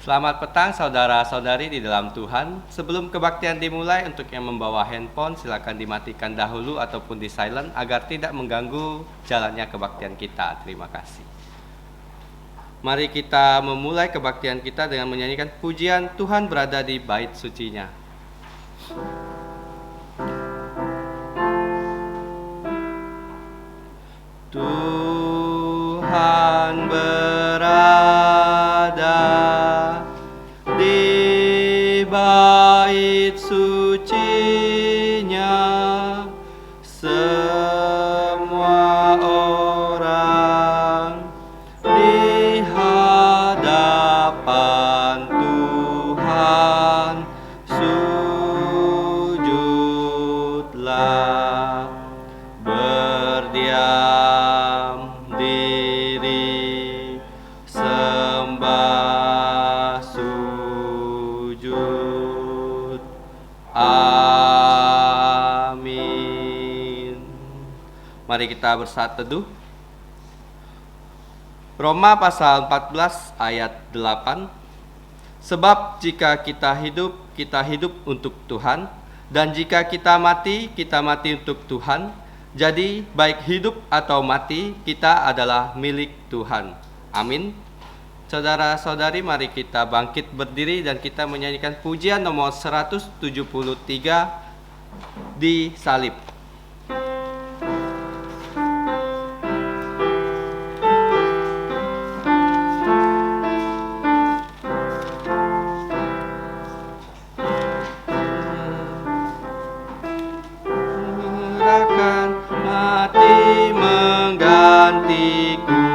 Selamat petang saudara-saudari di dalam Tuhan. Sebelum kebaktian dimulai, untuk yang membawa handphone silakan dimatikan dahulu ataupun di silent agar tidak mengganggu jalannya kebaktian kita. Terima kasih. Mari kita memulai kebaktian kita dengan menyanyikan pujian Tuhan berada di bait sucinya. Tuhan berada di bait sucinya, semua orang di hadapan Tuhan sujudlah, berdiam diri, sembah sujud. Amin. Mari kita bersatu teduh. Roma pasal 14 ayat 8. Sebab jika kita hidup untuk Tuhan, dan jika kita mati untuk Tuhan. Jadi baik hidup atau mati, kita adalah milik Tuhan. Amin. Saudara-saudari, mari kita bangkit berdiri dan kita menyanyikan pujian nomor 173 di salib. Mati menggantiku,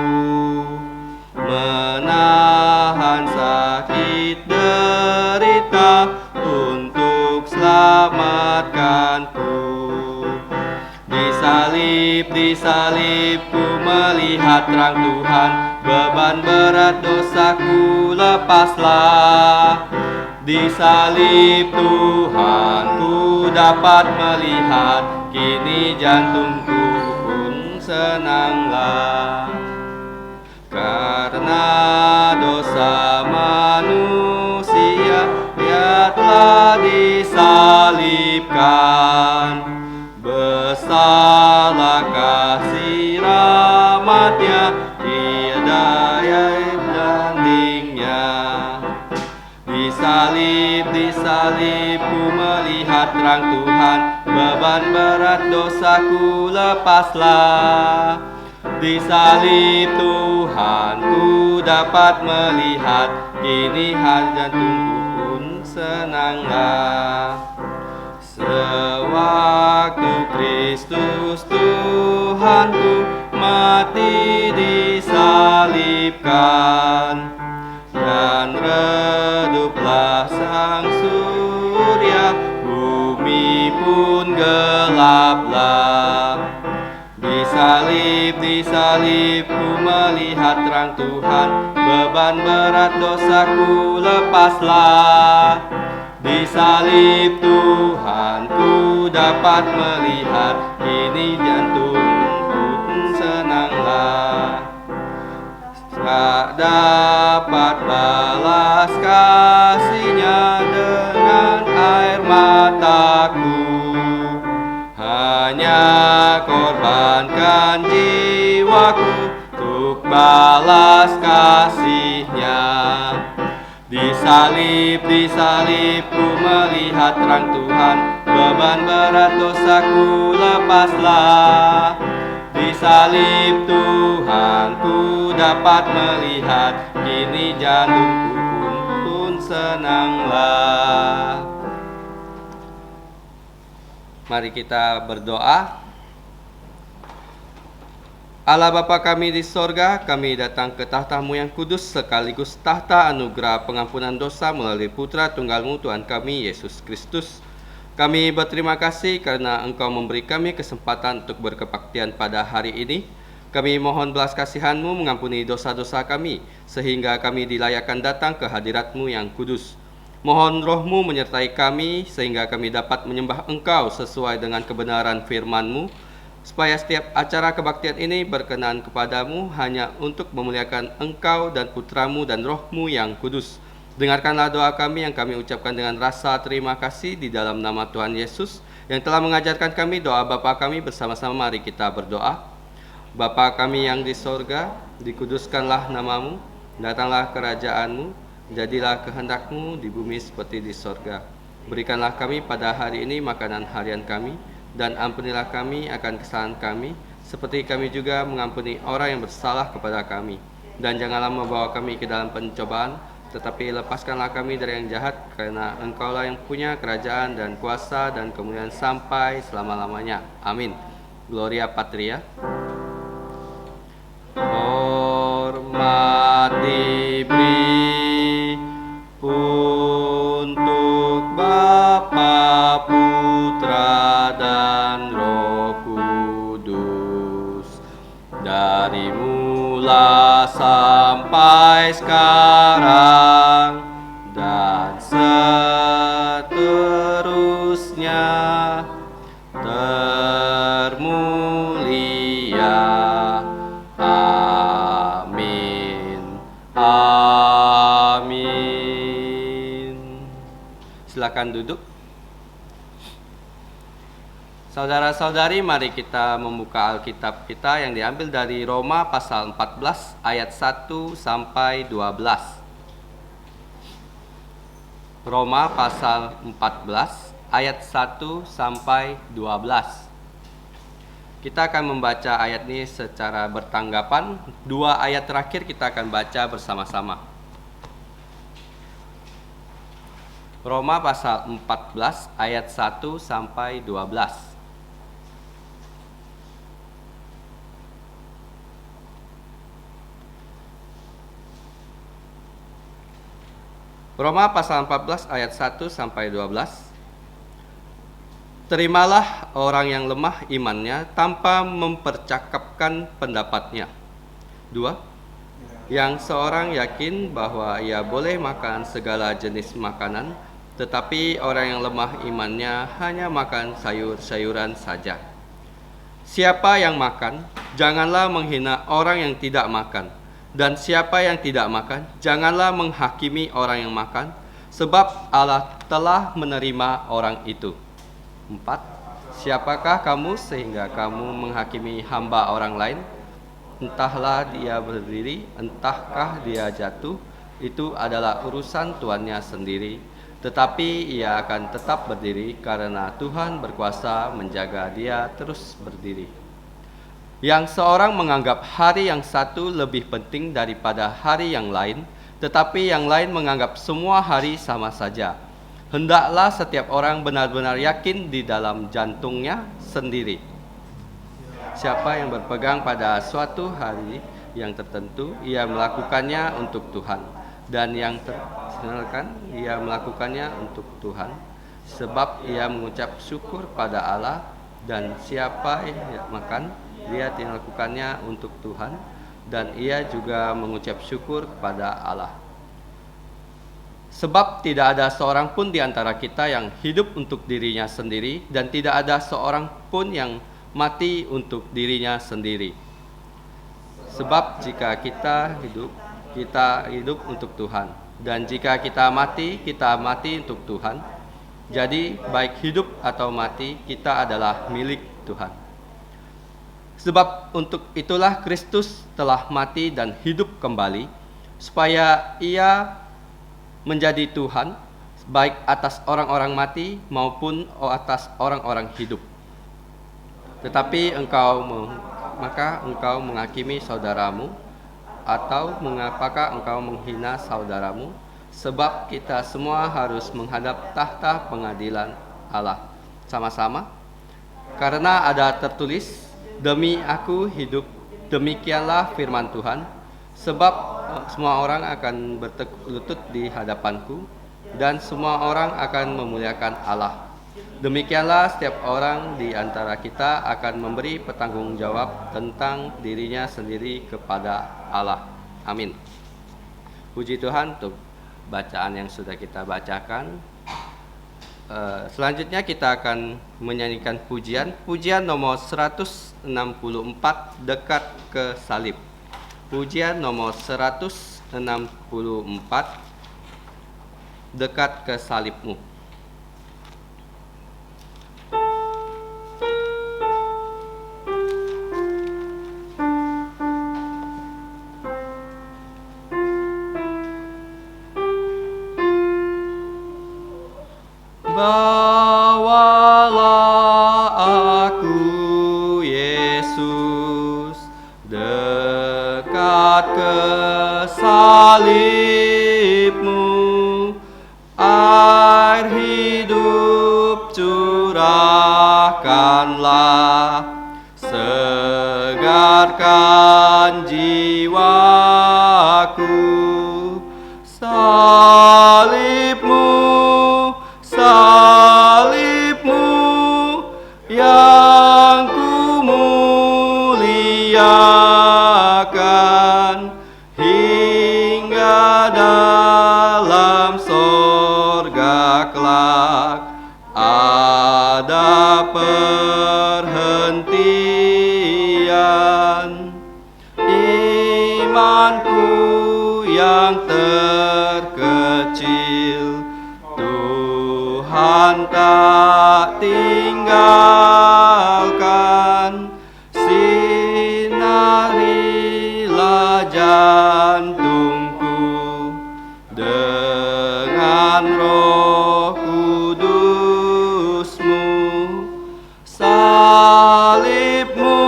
menahan sakit derita untuk selamatkanku. Di salibku melihat terang Tuhan, beban berat dosaku lepaslah. Di salib Tuhan ku dapat melihat, kini jantungku pun senanglah. Karena dosa manusia, Dia telah disalibkan. Besarlah kasih rahmat-Nya, tiada tandingnya. Di salibku melihat terang Tuhan, beban berat dosaku lepaslah. Di salib Tuhan ku dapat melihat, kini jantungku pun senanglah. Sewaktu Kristus Tuhanku mati disalibkan, dan reduplah sang surya, bumi pun gelaplah. Di salib ku melihat terang Tuhan, beban berat dosaku lepaslah. Di salib Tuhan ku dapat melihat, kini jantungku senanglah. Tak dapat balas kasih-Nya dengan air mataku, hanya korbankan jiwaku untuk balas kasih-Nya. Di salib ku melihat terang Tuhan, beban berat dosaku lepaslah. Di salib Tuhan ku dapat melihat, kini jantungku pun senanglah. Mari kita berdoa. Allah Bapa kami di sorga, kami datang ke tahta-Mu yang kudus sekaligus tahta anugerah pengampunan dosa melalui Putra Tunggal-Mu Tuhan kami Yesus Kristus. Kami berterima kasih karena Engkau memberi kami kesempatan untuk berkebaktian pada hari ini. Kami mohon belas kasihan-Mu mengampuni dosa-dosa kami, sehingga kami dilayakkan datang ke hadirat-Mu yang kudus. Mohon Roh-Mu menyertai kami, sehingga kami dapat menyembah Engkau sesuai dengan kebenaran firman-Mu, supaya setiap acara kebaktian ini berkenan kepadamu hanya untuk memuliakan Engkau dan Putramu dan Roh-Mu yang kudus. Dengarkanlah doa kami yang kami ucapkan dengan rasa terima kasih di dalam nama Tuhan Yesus yang telah mengajarkan kami doa Bapa kami. Bersama-sama mari kita berdoa. Bapa kami yang di sorga, dikuduskanlah namamu, datanglah kerajaanmu, jadilah kehendakmu di bumi seperti di sorga. Berikanlah kami pada hari ini makanan harian kami, dan ampunilah kami akan kesalahan kami, seperti kami juga mengampuni orang yang bersalah kepada kami. Dan janganlah membawa kami ke dalam pencobaan, tetapi lepaskanlah kami dari yang jahat, karena Engkaulah yang punya kerajaan dan kuasa dan kemuliaan sampai selama-lamanya. Amin. Gloria Patria. Hormat diberi untuk Bapa, Putra, dan Roh Kudus, dari mula sampai sekarang dan seterusnya, termulia. Amin. Amin. Silakan duduk. Saudara-saudari, mari kita membuka Alkitab kita yang diambil dari Roma pasal 14 ayat 1 sampai 12. Roma pasal 14 ayat 1 sampai 12. Kita akan membaca ayat ini secara bertanggapan. 2 ayat terakhir kita akan baca bersama-sama. Roma pasal 14 ayat 1 sampai 12. Roma pasal 14 ayat 1 sampai 12. Terimalah orang yang lemah imannya tanpa mempercakapkan pendapatnya. 2. Yang seorang yakin bahwa ia boleh makan segala jenis makanan, tetapi orang yang lemah imannya hanya makan sayur-sayuran saja. Siapa yang makan, janganlah menghina orang yang tidak makan. Dan siapa yang tidak makan, janganlah menghakimi orang yang makan, sebab Allah telah menerima orang itu. 4. Siapakah kamu sehingga kamu menghakimi hamba orang lain? Entahlah dia berdiri, entahkah dia jatuh, itu adalah urusan tuannya sendiri. Tetapi ia akan tetap berdiri karena Tuhan berkuasa menjaga dia terus berdiri. Yang seorang menganggap hari yang satu lebih penting daripada hari yang lain, tetapi yang lain menganggap semua hari sama saja. Hendaklah setiap orang benar-benar yakin di dalam jantungnya sendiri. Siapa yang berpegang pada suatu hari yang tertentu, ia melakukannya untuk Tuhan. Dan yang terkenalkan, ia melakukannya untuk Tuhan, sebab ia mengucap syukur pada Allah. Dan siapa yang makan, dia melakukannya untuk Tuhan, dan ia juga mengucap syukur kepada Allah. Sebab tidak ada seorang pun di antara kita yang hidup untuk dirinya sendiri, dan tidak ada seorang pun yang mati untuk dirinya sendiri. Sebab jika kita hidup untuk Tuhan, dan jika kita mati untuk Tuhan. Jadi baik hidup atau mati, kita adalah milik Tuhan. Sebab untuk itulah Kristus telah mati dan hidup kembali, supaya ia menjadi Tuhan, baik atas orang-orang mati maupun atas orang-orang hidup. Tetapi maka engkau menghakimi saudaramu, atau mengapakah engkau menghina saudaramu? Sebab kita semua harus menghadap tahta pengadilan Allah sama-sama. Karena ada tertulis, demi aku hidup, demikianlah firman Tuhan. Sebab semua orang akan berlutut di hadapanku, dan semua orang akan memuliakan Allah. Demikianlah setiap orang di antara kita akan memberi pertanggungjawab tentang dirinya sendiri kepada Allah. Amin. Puji Tuhan untuk bacaan yang sudah kita bacakan. Selanjutnya kita akan menyanyikan pujian nomor 164, dekat ke salib. Pujian nomor 164, dekat ke salib-Mu. Bawalah aku, Yesus, dekat ke salib-Mu. Air hidup curahkanlah, segarkan jiwaku. Salib-Mu yang kumuliakan, hingga dalam sorga kelak ada perhentian. Imanku yang terkecil, Tuhan tak tinggalkan. Sinarilah jantungku dengan Roh Kudus-Mu. Salib-Mu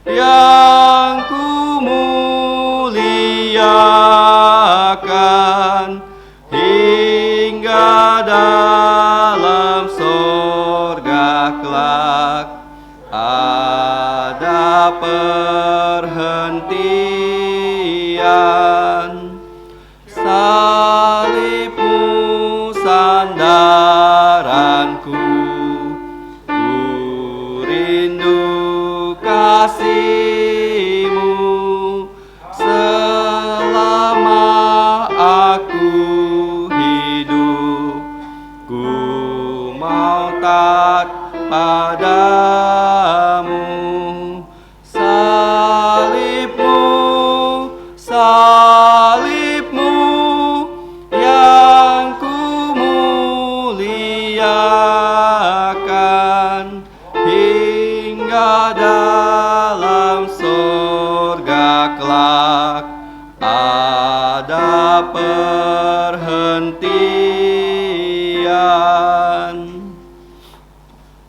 yang kumuliakan, hingga dalam sorga kelak ada perhentian. Salib-Mu sandaranku, ku rindu kasih-Mu. Selama aku hidup, ku mau taat padamu. Salib-Mu yang kumuliakan, hingga dalam sorga kelak ada perhentian.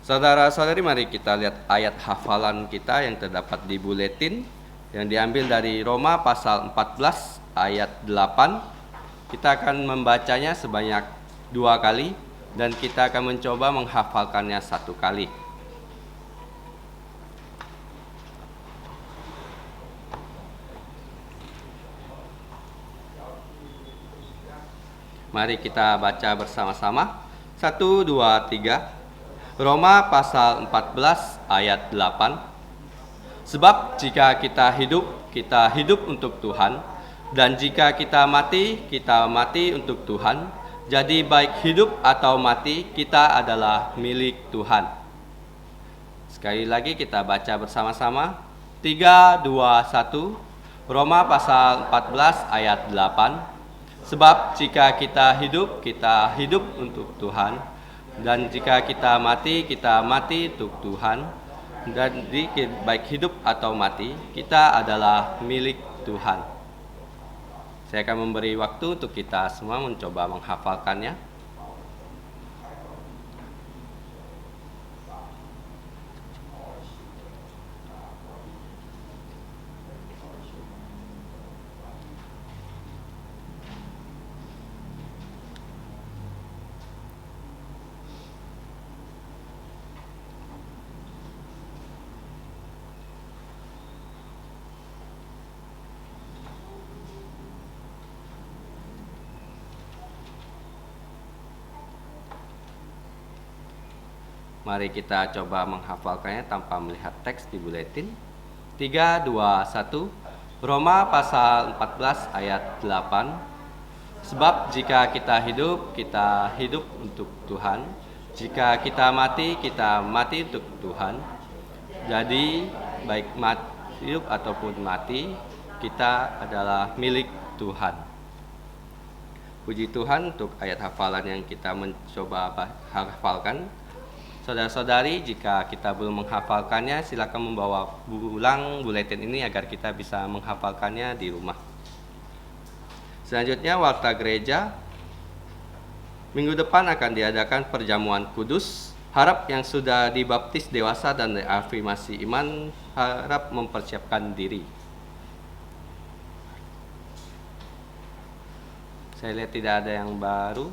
Saudara-saudari, mari kita lihat ayat hafalan kita yang terdapat di buletin, yang diambil dari Roma pasal 14 ayat 8. Kita akan membacanya sebanyak 2 kali dan kita akan mencoba menghafalkannya 1 kali. Mari kita baca bersama-sama. 1, 2, 3. Roma pasal 14 ayat 8. Sebab jika kita hidup untuk Tuhan, dan jika kita mati untuk Tuhan. Jadi baik hidup atau mati, kita adalah milik Tuhan. Sekali lagi kita baca bersama-sama. 3, 2, 1. Roma pasal 14 ayat 8. Sebab jika kita hidup untuk Tuhan, dan jika kita mati untuk Tuhan. Dan baik hidup atau mati, kita adalah milik Tuhan. Saya akan memberi waktu untuk kita semua mencoba menghafalkannya. Mari kita coba menghafalkannya tanpa melihat teks di buletin. 3, 2, 1. Roma pasal 14 ayat 8. Sebab jika kita hidup untuk Tuhan. Jika kita mati untuk Tuhan. Jadi baik hidup ataupun mati, kita adalah milik Tuhan. Puji Tuhan untuk ayat hafalan yang kita mencoba hafalkan. Saudara-saudari, jika kita belum menghafalkannya, silakan membawa pulang buletin ini agar kita bisa menghafalkannya di rumah. Selanjutnya, warta gereja. Minggu depan akan diadakan perjamuan kudus. Harap yang sudah dibaptis dewasa dan diafirmasi iman harap mempersiapkan diri. Saya lihat tidak ada yang baru.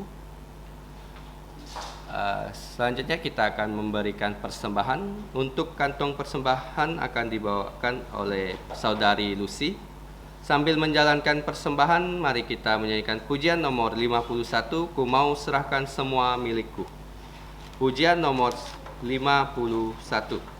Selanjutnya kita akan memberikan persembahan. Untuk kantong persembahan akan dibawakan oleh Saudari Lucy. Sambil menjalankan persembahan, mari kita menyanyikan pujian nomor 51, Ku Mau Serahkan Semua Milikku. Pujian nomor 51.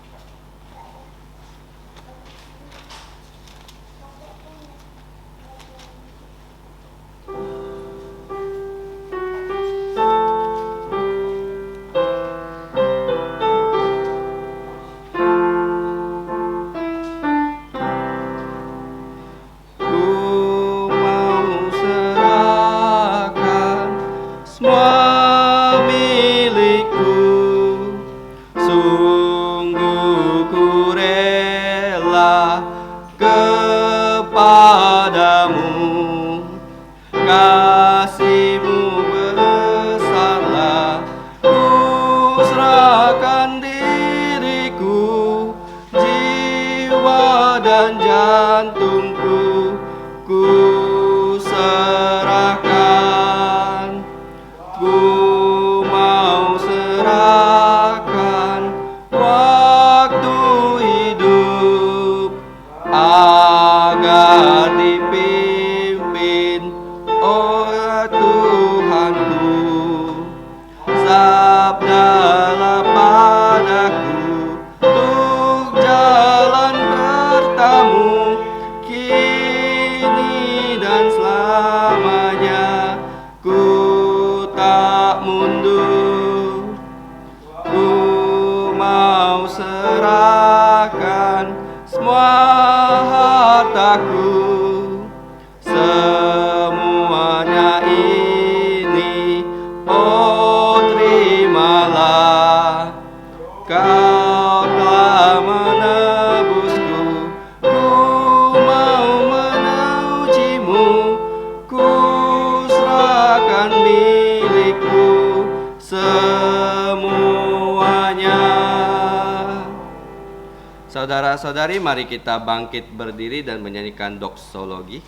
Saudara-saudari, mari kita bangkit berdiri dan menyanyikan doksologi.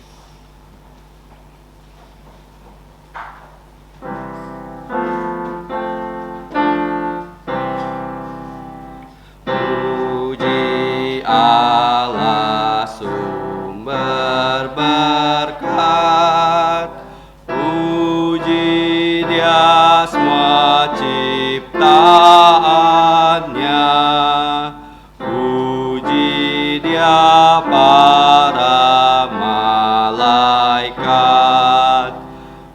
Puji Allah sumber berkat, puji Dia semua ciptaannya, para malaikat,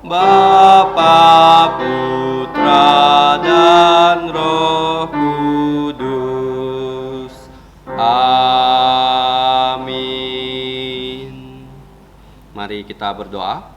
Bapa, Putra, dan Roh Kudus. Amin. Mari kita berdoa.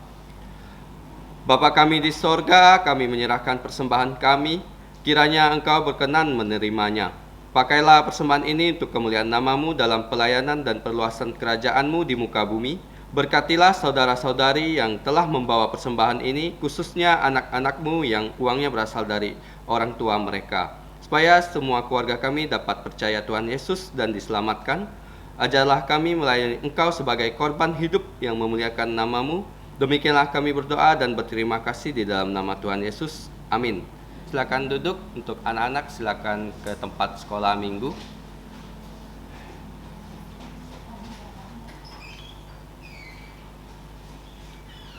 Bapa kami di sorga, kami menyerahkan persembahan kami, kiranya Engkau berkenan menerimanya. Pakailah persembahan ini untuk kemuliaan nama-Mu dalam pelayanan dan perluasan kerajaan-Mu di muka bumi. Berkatilah saudara-saudari yang telah membawa persembahan ini, khususnya anak-anak-Mu yang uangnya berasal dari orang tua mereka. Supaya semua keluarga kami dapat percaya Tuhan Yesus dan diselamatkan. Ajarlah kami melayani Engkau sebagai korban hidup yang memuliakan nama-Mu. Demikianlah kami berdoa dan berterima kasih di dalam nama Tuhan Yesus. Amin. Silakan duduk. Untuk anak-anak silakan ke tempat sekolah minggu.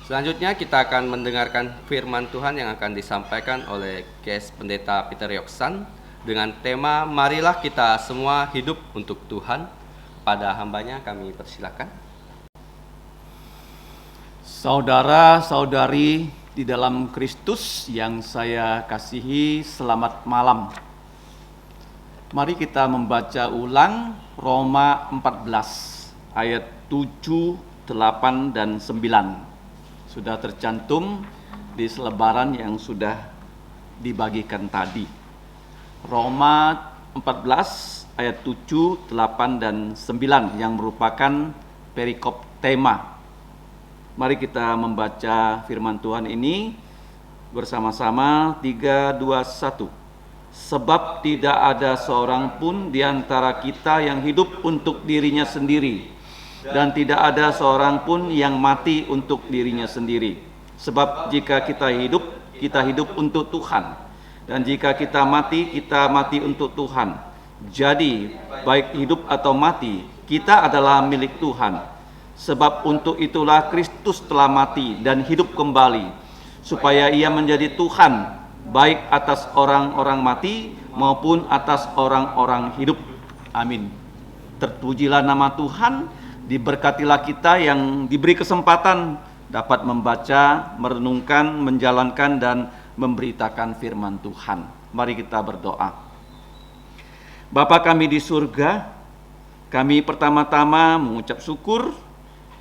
Selanjutnya kita akan mendengarkan firman Tuhan yang akan disampaikan oleh Kes Pendeta Peter Yoksan dengan tema Marilah Kita Semua Hidup untuk Tuhan. Pada hambanya kami persilakan. Saudara-saudari di dalam Kristus yang saya kasihi, selamat malam. Mari kita membaca ulang Roma 14 ayat 7 8 dan 9. Sudah tercantum di selebaran yang sudah dibagikan tadi. Roma 14 ayat 7, 8 dan 9 yang merupakan perikop tema. Mari kita membaca firman Tuhan ini bersama-sama. 3, 2, 1. Sebab tidak ada seorang pun di antara kita yang hidup untuk dirinya sendiri, dan tidak ada seorang pun yang mati untuk dirinya sendiri. Sebab jika kita hidup untuk Tuhan, dan jika kita mati untuk Tuhan. Jadi baik hidup atau mati, kita adalah milik Tuhan. Sebab untuk itulah Kristus telah mati dan hidup kembali, supaya ia menjadi Tuhan baik atas orang-orang mati maupun atas orang-orang hidup. Amin. Terpujilah nama Tuhan, diberkatilah kita yang diberi kesempatan dapat membaca, merenungkan, menjalankan, dan memberitakan firman Tuhan. Mari kita berdoa. Bapa kami di surga, kami pertama-tama mengucap syukur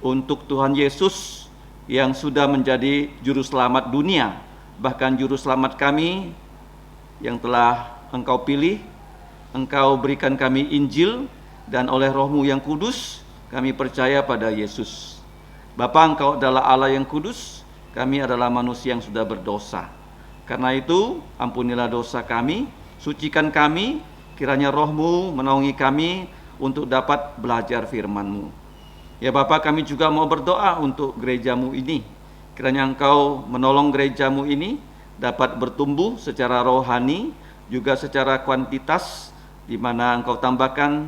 untuk Tuhan Yesus yang sudah menjadi juru selamat dunia, bahkan juru selamat kami yang telah Engkau pilih. Engkau berikan kami Injil, dan oleh Roh-Mu yang kudus kami percaya pada Yesus. Bapa, Engkau adalah Allah yang kudus, kami adalah manusia yang sudah berdosa. Karena itu ampunilah dosa kami, sucikan kami, kiranya Roh-Mu menaungi kami untuk dapat belajar firman-Mu. Ya Bapa, kami juga mau berdoa untuk gereja-Mu ini. Kiranya Engkau menolong gereja-Mu ini dapat bertumbuh secara rohani, juga secara kuantitas, di mana Engkau tambahkan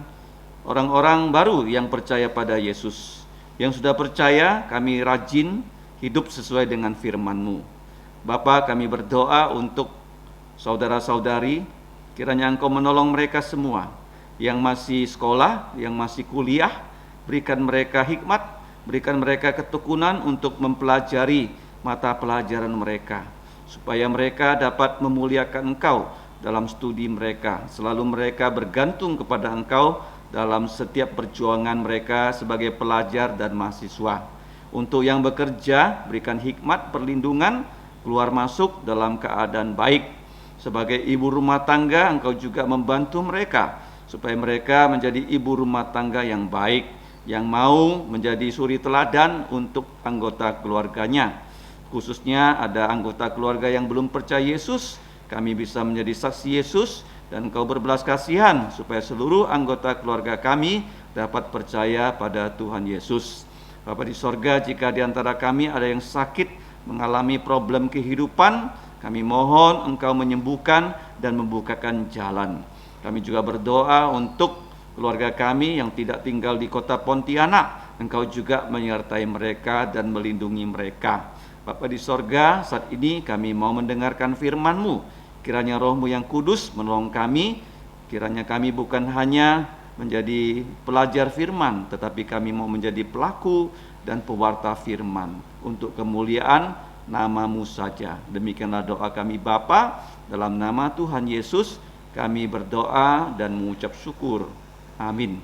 orang-orang baru yang percaya pada Yesus. Yang sudah percaya, kami rajin hidup sesuai dengan firman-Mu. Bapa, kami berdoa untuk saudara-saudari, kiranya Engkau menolong mereka semua yang masih sekolah, yang masih kuliah. Berikan mereka hikmat, berikan mereka ketekunan untuk mempelajari mata pelajaran mereka, supaya mereka dapat memuliakan Engkau dalam studi mereka. Selalu mereka bergantung kepada Engkau dalam setiap perjuangan mereka sebagai pelajar dan mahasiswa. Untuk yang bekerja, berikan hikmat, perlindungan, keluar masuk dalam keadaan baik. Sebagai ibu rumah tangga, Engkau juga membantu mereka, supaya mereka menjadi ibu rumah tangga yang baik, yang mau menjadi suri teladan untuk anggota keluarganya. Khususnya ada anggota keluarga yang belum percaya Yesus, kami bisa menjadi saksi Yesus, dan Engkau berbelas kasihan supaya seluruh anggota keluarga kami dapat percaya pada Tuhan Yesus. Bapa di sorga, jika di antara kami ada yang sakit, mengalami problem kehidupan, kami mohon Engkau menyembuhkan dan membukakan jalan. Kami juga berdoa untuk keluarga kami yang tidak tinggal di kota Pontianak. Engkau juga menyertai mereka dan melindungi mereka. Bapa di sorga, saat ini kami mau mendengarkan firman-Mu. Kiranya Roh-Mu yang kudus menolong kami. Kiranya kami bukan hanya menjadi pelajar firman, tetapi kami mau menjadi pelaku dan pewarta firman untuk kemuliaan nama-Mu saja. Demikianlah doa kami Bapa, dalam nama Tuhan Yesus kami berdoa dan mengucap syukur. Amin.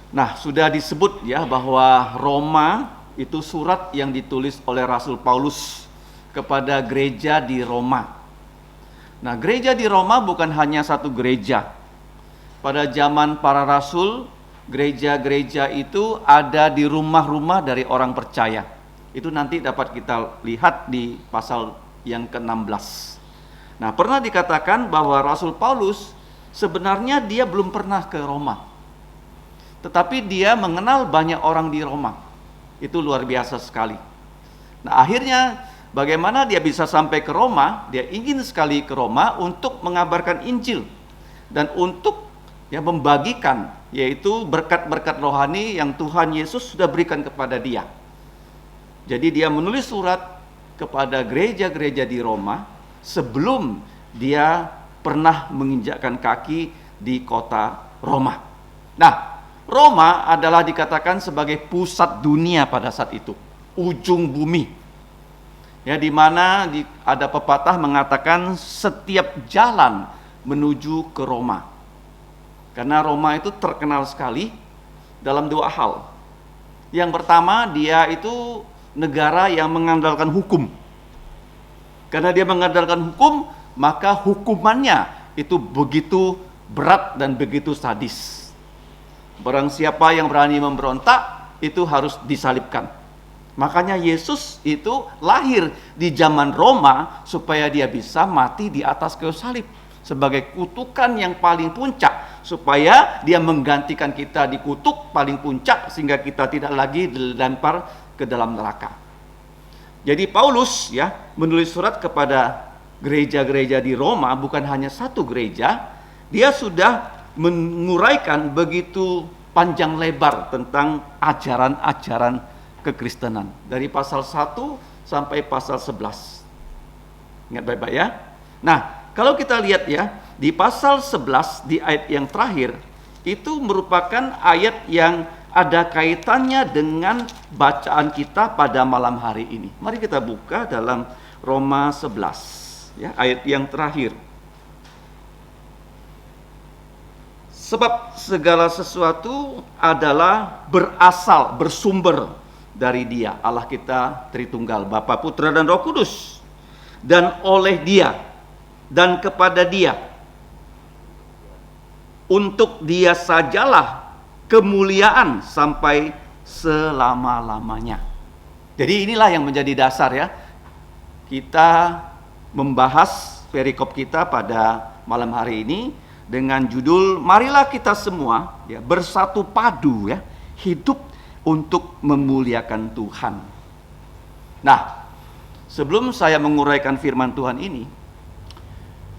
Nah, sudah disebut ya bahwa Roma itu surat yang ditulis oleh Rasul Paulus kepada gereja di Roma. Nah, gereja di Roma bukan hanya satu gereja. Pada zaman para rasul, gereja-gereja itu ada di rumah-rumah dari orang percaya. Itu nanti dapat kita lihat di pasal yang ke-16. Nah, pernah dikatakan bahwa Rasul Paulus sebenarnya dia belum pernah ke Roma, tetapi dia mengenal banyak orang di Roma. Itu luar biasa sekali. Nah, akhirnya bagaimana dia bisa sampai ke Roma? Dia ingin sekali ke Roma untuk mengabarkan Injil dan untuk membagikan, yaitu berkat-berkat rohani yang Tuhan Yesus sudah berikan kepada dia. Jadi dia menulis surat kepada gereja-gereja di Roma sebelum dia pernah menginjakkan kaki di kota Roma. Nah, Roma adalah dikatakan sebagai pusat dunia pada saat itu, ujung bumi. Ya, di mana ada pepatah mengatakan setiap jalan menuju ke Roma. Karena Roma itu terkenal sekali dalam dua hal. Yang pertama, dia itu negara yang mengandalkan hukum. Karena dia mengandalkan hukum, maka hukumannya itu begitu berat dan begitu sadis. Barang siapa yang berani memberontak, itu harus disalibkan. Makanya Yesus itu lahir di zaman Roma supaya dia bisa mati di atas kayu salib sebagai kutukan yang paling puncak, supaya dia menggantikan kita di kutuk paling puncak sehingga kita tidak lagi dilempar ke dalam neraka. Jadi Paulus menulis surat kepada gereja-gereja di Roma, bukan hanya satu gereja, dia sudah menguraikan begitu panjang lebar tentang ajaran-ajaran kekristenan dari pasal 1 sampai pasal 11. Ingat baik-baik ya. Nah, kalau kita lihat di pasal 11 di ayat yang terakhir, itu merupakan ayat yang ada kaitannya dengan bacaan kita pada malam hari ini. Mari kita buka dalam Roma 11 ayat yang terakhir. Sebab segala sesuatu adalah berasal, bersumber dari Dia, Allah kita Tritunggal, Bapa, Putra, dan Roh Kudus, dan oleh Dia, dan kepada Dia. Untuk Dia sajalah kemuliaan sampai selama-lamanya. Jadi inilah yang menjadi dasar kita membahas perikop kita pada malam hari ini dengan judul, marilah kita semua bersatu padu hidup untuk memuliakan Tuhan. Nah, sebelum saya menguraikan firman Tuhan ini,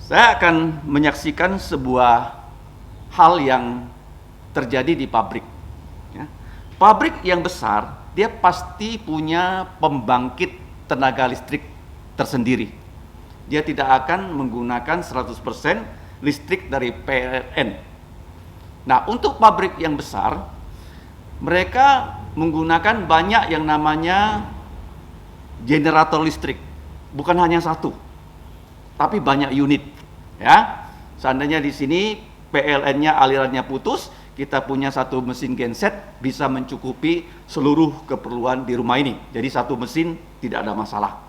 saya akan menyaksikan sebuah hal yang terjadi di pabrik. Pabrik yang besar, dia pasti punya pembangkit tenaga listrik tersendiri. Dia tidak akan menggunakan 100% listrik dari PLN. Nah, untuk pabrik yang besar, mereka menggunakan banyak yang namanya generator listrik. Bukan hanya satu, tapi banyak unit. Seandainya di sini PLN-nya alirannya putus, kita punya satu mesin genset bisa mencukupi seluruh keperluan di rumah ini. Jadi satu mesin tidak ada masalah.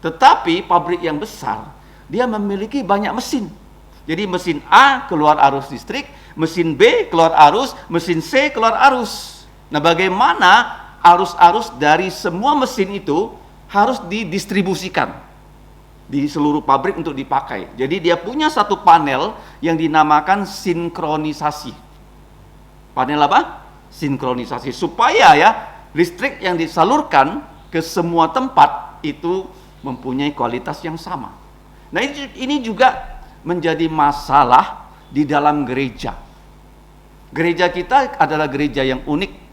Tetapi pabrik yang besar, dia memiliki banyak mesin. Jadi mesin A keluar arus listrik, mesin B keluar arus, mesin C keluar arus. Nah, bagaimana arus-arus dari semua mesin itu harus didistribusikan di seluruh pabrik untuk dipakai. Jadi dia punya satu panel yang dinamakan sinkronisasi. Panel apa? Sinkronisasi. Supaya listrik yang disalurkan ke semua tempat itu mempunyai kualitas yang sama. Nah, ini juga menjadi masalah di dalam gereja. Gereja kita adalah gereja yang unik.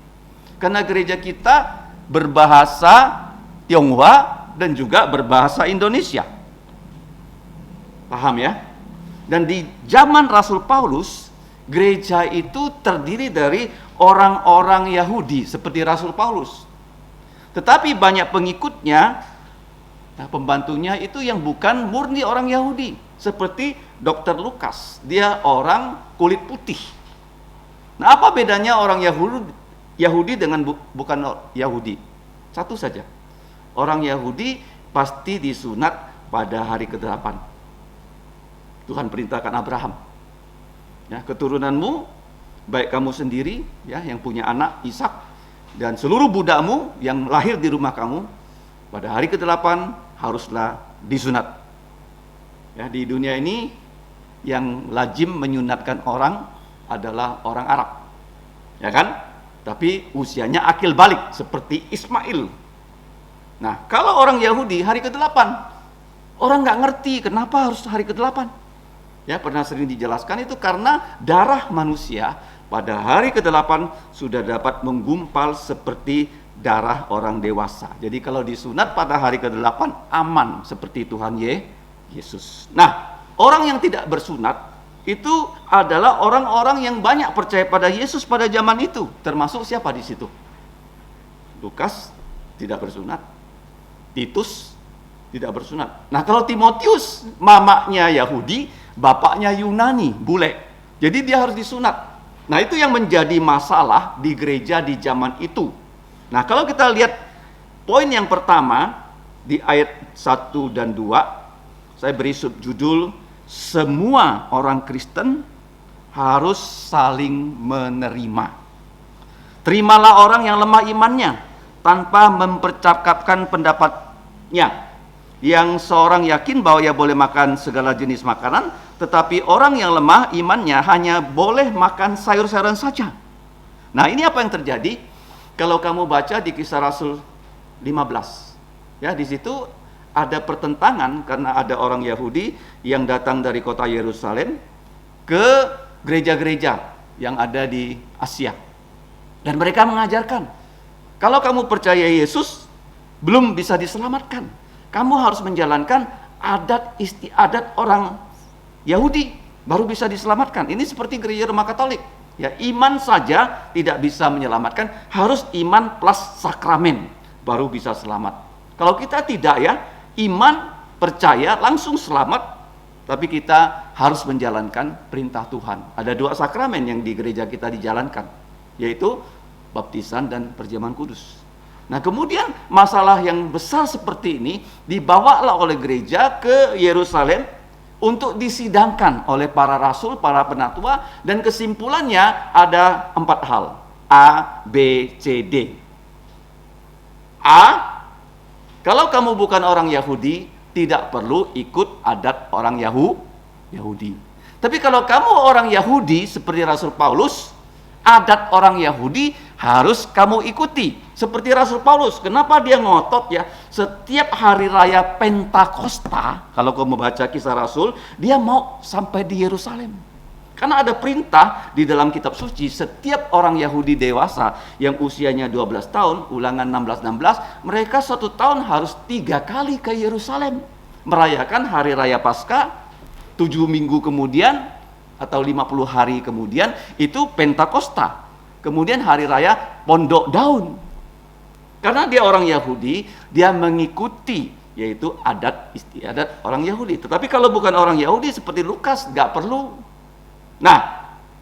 Karena gereja kita berbahasa Tionghoa dan juga berbahasa Indonesia. Paham ya? Dan di zaman Rasul Paulus, gereja itu terdiri dari orang-orang Yahudi seperti Rasul Paulus. Tetapi banyak pengikutnya, pembantunya itu yang bukan murni orang Yahudi. Seperti Dr. Lukas, dia orang kulit putih. Nah, apa bedanya orang Yahudi dengan bukan Yahudi? Satu saja. Orang Yahudi pasti disunat pada hari ke-8. Tuhan perintahkan Abraham. Keturunanmu, baik kamu sendiri yang punya anak Ishak dan seluruh budakmu yang lahir di rumah kamu, pada hari ke-8 haruslah disunat. Di dunia ini yang lazim menyunatkan orang adalah orang Arab. Tapi usianya akil balik seperti Ismail. Nah, kalau orang Yahudi hari ke-8, orang nggak ngerti kenapa harus hari ke-8. Pernah sering dijelaskan itu karena darah manusia pada hari ke-8 sudah dapat menggumpal seperti darah orang dewasa. Jadi kalau disunat pada hari ke-8 aman seperti Tuhan Yesus. Nah, orang yang tidak bersunat itu adalah orang-orang yang banyak percaya pada Yesus pada zaman itu. Termasuk siapa di situ? Lukas tidak bersunat. Titus tidak bersunat. Nah, kalau Timotius, mamanya Yahudi, bapaknya Yunani, bule. Jadi dia harus disunat. Nah, itu yang menjadi masalah di gereja di zaman itu. Nah, kalau kita lihat poin yang pertama di ayat 1 dan 2, saya beri subjudul semua orang Kristen harus saling menerima. Terimalah orang yang lemah imannya tanpa mempercakapkan pendapatnya. Yang seorang yakin bahwa ia boleh makan segala jenis makanan, tetapi orang yang lemah imannya hanya boleh makan sayur-sayuran saja. Nah, ini apa yang terjadi? Kalau kamu baca di Kisah Rasul 15, ya, di situ ada pertentangan karena ada orang Yahudi yang datang dari kota Yerusalem ke gereja-gereja yang ada di Asia. Dan mereka mengajarkan, kalau kamu percaya Yesus, belum bisa diselamatkan. Kamu harus menjalankan adat istiadat orang Yahudi, baru bisa diselamatkan. Ini seperti gereja Roma Katolik. Ya, iman saja tidak bisa menyelamatkan, harus iman plus sakramen, baru bisa selamat. Kalau kita tidak, ya, iman, percaya, langsung selamat, tapi kita harus menjalankan perintah Tuhan. Ada 2 sakramen yang di gereja kita dijalankan, yaitu baptisan dan perjamuan kudus. Nah, kemudian masalah yang besar seperti ini dibawalah oleh gereja ke Yerusalem untuk disidangkan oleh para rasul, para penatua, dan kesimpulannya ada 4 hal. A, B, C, D. A, kalau kamu bukan orang Yahudi, tidak perlu ikut adat orang Yahudi. Tapi kalau kamu orang Yahudi seperti Rasul Paulus, adat orang Yahudi harus kamu ikuti. Seperti Rasul Paulus, kenapa dia ngotot, ya? Setiap hari raya Pentakosta, kalau kamu baca Kisah Rasul, dia mau sampai di Yerusalem. Karena ada perintah di dalam kitab suci, setiap orang Yahudi dewasa yang usianya 12 tahun, Ulangan 16:16, mereka 1 tahun harus 3 kali ke Yerusalem merayakan hari raya Paskah. 7 minggu kemudian atau 50 hari kemudian itu Pentakosta. Kemudian hari raya Pondok Daun. Karena dia orang Yahudi, dia mengikuti yaitu adat istiadat orang Yahudi. Tetapi kalau bukan orang Yahudi seperti Lukas, nggak perlu. Nah,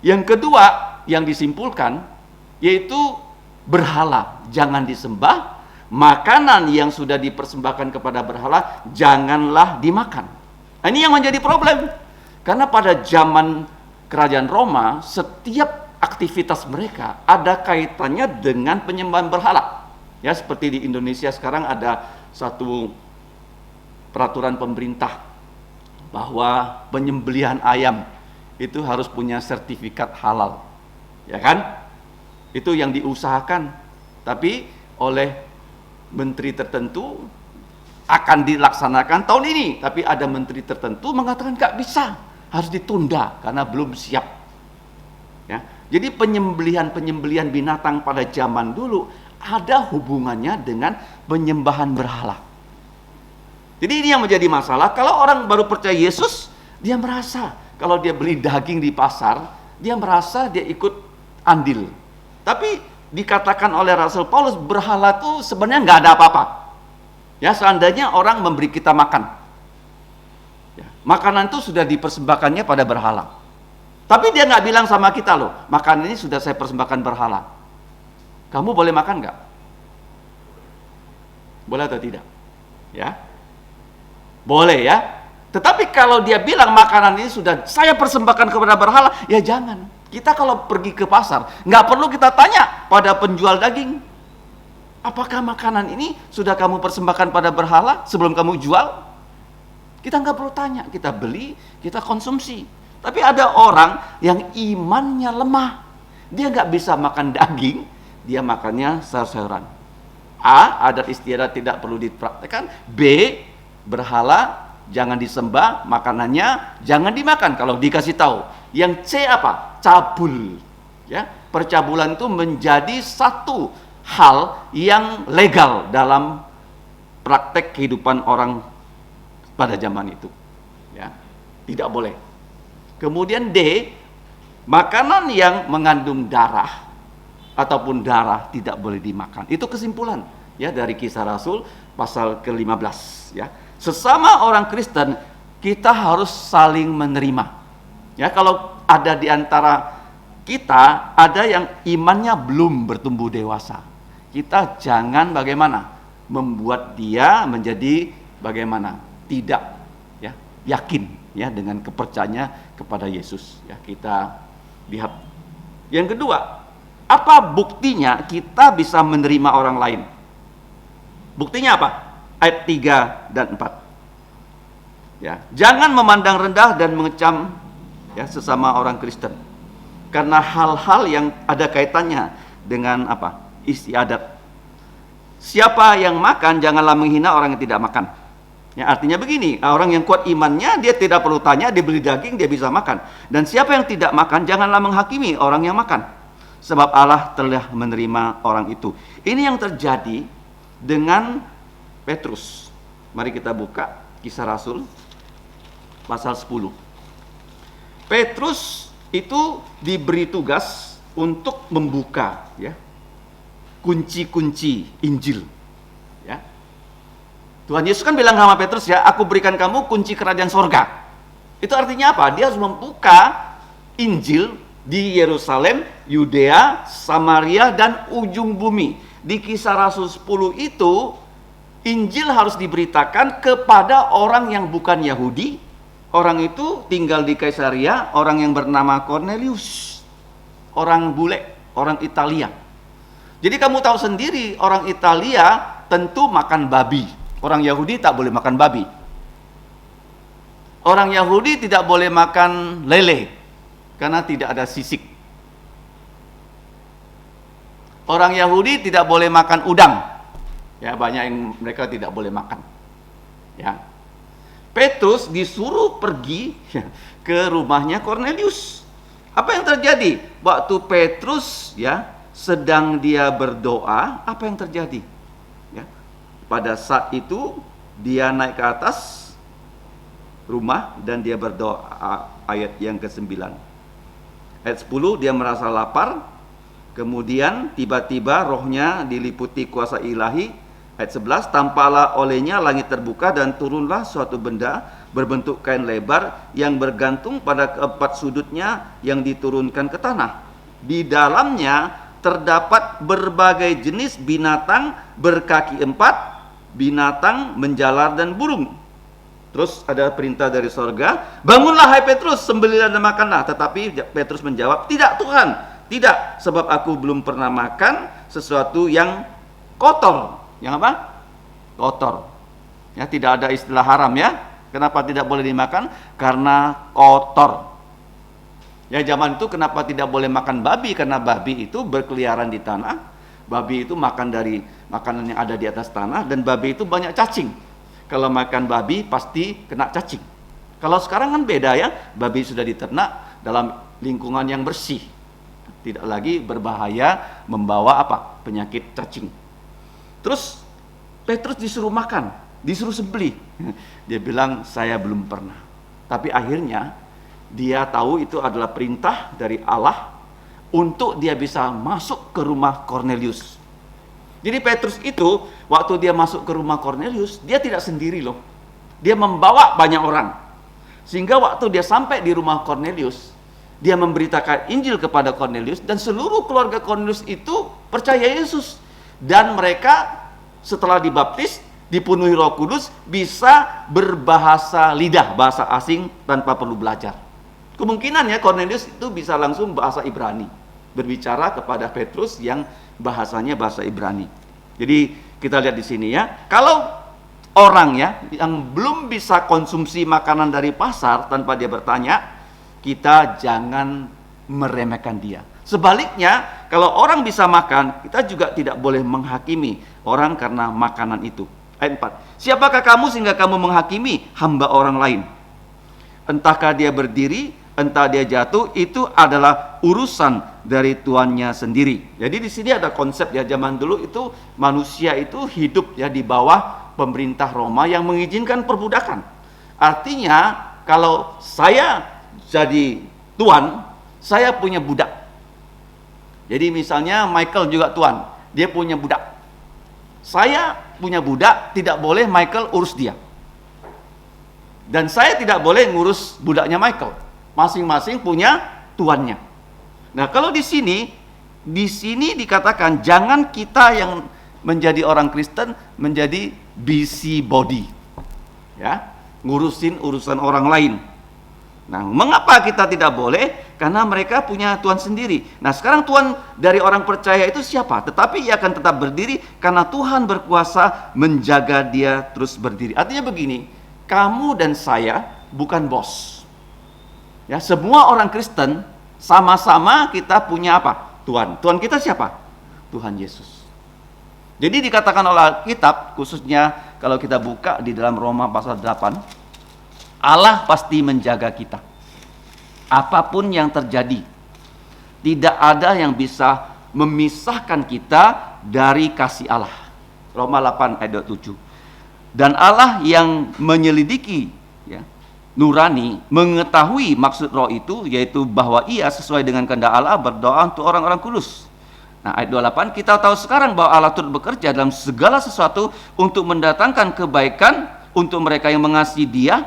yang kedua yang disimpulkan yaitu berhala jangan disembah, makanan yang sudah dipersembahkan kepada berhala janganlah dimakan. Nah, ini yang menjadi problem. Karena pada zaman kerajaan Roma, setiap aktivitas mereka ada kaitannya dengan penyembahan berhala. Ya, seperti di Indonesia sekarang ada satu peraturan pemerintah bahwa penyembelihan ayam itu harus punya sertifikat halal. Ya kan? Itu yang diusahakan. Tapi oleh menteri tertentu akan dilaksanakan tahun ini, tapi ada menteri tertentu mengatakan nggak bisa, harus ditunda karena belum siap. Ya. Jadi penyembelihan binatang pada zaman dulu ada hubungannya dengan penyembahan berhala. Jadi ini yang menjadi masalah. Kalau orang baru percaya Yesus, dia merasa kalau dia beli daging di pasar, dia merasa dia ikut andil. Tapi dikatakan oleh Rasul Paulus, berhala itu sebenarnya nggak ada apa-apa. Ya, seandainya orang memberi kita makan, ya, makanan itu sudah dipersembahkannya pada berhala. Tapi dia nggak bilang sama kita loh, makanan ini sudah saya persembahkan berhala. Kamu boleh makan nggak? Boleh atau tidak? Ya, boleh ya. Tetapi kalau dia bilang makanan ini sudah saya persembahkan kepada berhala, ya jangan. Kita kalau pergi ke pasar, nggak perlu kita tanya pada penjual daging, apakah makanan ini sudah kamu persembahkan pada berhala sebelum kamu jual? Kita nggak perlu tanya, kita beli, kita konsumsi. Tapi ada orang yang imannya lemah, dia nggak bisa makan daging, dia makannya sayur-sayuran. A, adat istiadat tidak perlu dipraktekkan. B, berhala jangan disembah, makanannya jangan dimakan kalau dikasih tahu. Yang C apa? Cabul. Ya, percabulan itu menjadi satu hal yang legal dalam praktek kehidupan orang pada zaman itu. Ya, tidak boleh. Kemudian D, makanan yang mengandung darah ataupun darah tidak boleh dimakan. Itu kesimpulan ya dari Kisah Rasul pasal ke-15 ya. Sesama orang Kristen kita harus saling menerima. Ya, kalau ada di antara kita ada yang imannya belum bertumbuh dewasa. Kita jangan bagaimana? Membuat dia menjadi bagaimana? Tidak ya, yakin ya dengan kepercayaannya kepada Yesus. Ya, kita lihat. Yang kedua, apa buktinya kita bisa menerima orang lain? Buktinya apa? Ayat 3 dan 4. Ya, jangan memandang rendah dan mengecam ya sesama orang Kristen. Karena hal-hal yang ada kaitannya dengan apa? Istiadat. Siapa yang makan janganlah menghina orang yang tidak makan. Ya, artinya begini, orang yang kuat imannya dia tidak perlu tanya, dia beli daging dia bisa makan. Dan siapa yang tidak makan janganlah menghakimi orang yang makan. Sebab Allah telah menerima orang itu. Ini yang terjadi dengan Petrus. Mari kita buka Kisah Rasul pasal 10. Petrus itu diberi tugas untuk membuka ya kunci-kunci Injil. Ya. Tuhan Yesus kan bilang sama Petrus ya, aku berikan kamu kunci kerajaan sorga. Itu artinya apa? Dia harus membuka Injil di Yerusalem, Yudea, Samaria, dan ujung bumi. Di Kisah Rasul 10 itu, Injil harus diberitakan kepada orang yang bukan Yahudi. Orang itu tinggal di Kaisaria, orang yang bernama Cornelius. Orang bule, orang Italia. Jadi kamu tahu sendiri, orang Italia tentu makan babi. Orang Yahudi tak boleh makan babi. Orang Yahudi tidak boleh makan lele karena tidak ada sisik. Orang Yahudi tidak boleh makan udang. Ya, banyak yang mereka tidak boleh makan. Ya. Petrus disuruh pergi ke rumahnya Cornelius. Apa yang terjadi? Waktu Petrus ya sedang dia berdoa, apa yang terjadi? Ya. Pada saat itu dia naik ke atas rumah dan dia berdoa, ayat yang ke-9. Ayat 10, dia merasa lapar, kemudian tiba-tiba rohnya diliputi kuasa ilahi. Ayat 11, tampaklah olehnya langit terbuka dan turunlah suatu benda berbentuk kain lebar yang bergantung pada keempat sudutnya yang diturunkan ke tanah. Di dalamnya terdapat berbagai jenis binatang berkaki 4, binatang menjalar dan burung. Terus ada perintah dari sorga, bangunlah hai Petrus, sembelihlah dan makanlah. Tetapi Petrus menjawab, tidak Tuhan, tidak, sebab aku belum pernah makan sesuatu yang kotor. Yang apa? Kotor. Ya, tidak ada istilah haram ya. Kenapa tidak boleh dimakan? Karena kotor. Ya, zaman itu kenapa tidak boleh makan babi? Karena babi itu berkeliaran di tanah. Babi itu makan dari makanan yang ada di atas tanah, dan babi itu banyak cacing. Kalau makan babi pasti kena cacing. Kalau sekarang kan beda ya, babi sudah diternak dalam lingkungan yang bersih. Tidak lagi berbahaya membawa apa? Penyakit cacing. Terus Petrus disuruh makan, disuruh sembelih. Dia bilang saya belum pernah. Tapi akhirnya dia tahu itu adalah perintah dari Allah untuk dia bisa masuk ke rumah Cornelius. Jadi Petrus itu waktu dia masuk ke rumah Cornelius, dia tidak sendiri loh. Dia membawa banyak orang. Sehingga waktu dia sampai di rumah Cornelius, dia memberitakan Injil kepada Cornelius, dan seluruh keluarga Cornelius itu percaya Yesus. Dan mereka setelah dibaptis, dipenuhi Roh Kudus, bisa berbahasa lidah, bahasa asing tanpa perlu belajar. Kemungkinan ya Cornelius itu bisa langsung bahasa Ibrani, berbicara kepada Petrus yang bahasanya bahasa Ibrani. Jadi kita lihat di sini ya, kalau orang ya yang belum bisa konsumsi makanan dari pasar tanpa dia bertanya, kita jangan meremehkan dia. Sebaliknya, kalau orang bisa makan, kita juga tidak boleh menghakimi orang karena makanan itu. Ayat 4. Siapakah kamu sehingga kamu menghakimi hamba orang lain? Entahkah dia berdiri, entah dia jatuh, itu adalah urusan dari tuannya sendiri. Jadi di sini ada konsep ya, zaman dulu itu manusia itu hidup ya di bawah pemerintah Roma yang mengizinkan perbudakan. Artinya kalau saya jadi tuan, saya punya budak. Jadi misalnya Michael juga tuan, dia punya budak. Saya punya budak, tidak boleh Michael urus dia. Dan saya tidak boleh ngurus budaknya Michael. Masing-masing punya tuannya. Nah, kalau di sini di sini dikatakan jangan kita yang menjadi orang Kristen menjadi busybody, ya, ngurusin urusan orang lain. Nah, mengapa kita tidak boleh? Karena mereka punya Tuhan sendiri. Nah, sekarang Tuhan dari orang percaya itu siapa? Tetapi ia akan tetap berdiri karena Tuhan berkuasa menjaga dia terus berdiri. Artinya begini, kamu dan saya bukan bos. Ya, semua orang Kristen sama-sama kita punya apa? Tuhan. Tuhan kita siapa? Tuhan Yesus. Jadi dikatakan oleh Alkitab, khususnya kalau kita buka di dalam Roma pasal 8, Allah pasti menjaga kita. Apapun yang terjadi, tidak ada yang bisa memisahkan kita dari kasih Allah. Roma 8 ayat 7. Dan Allah yang menyelidiki, ya, nurani, mengetahui maksud roh itu, yaitu bahwa ia sesuai dengan kehendak Allah berdoa untuk orang-orang kudus. Nah, ayat 28, kita tahu sekarang bahwa Allah turut bekerja dalam segala sesuatu untuk mendatangkan kebaikan untuk mereka yang mengasihi Dia,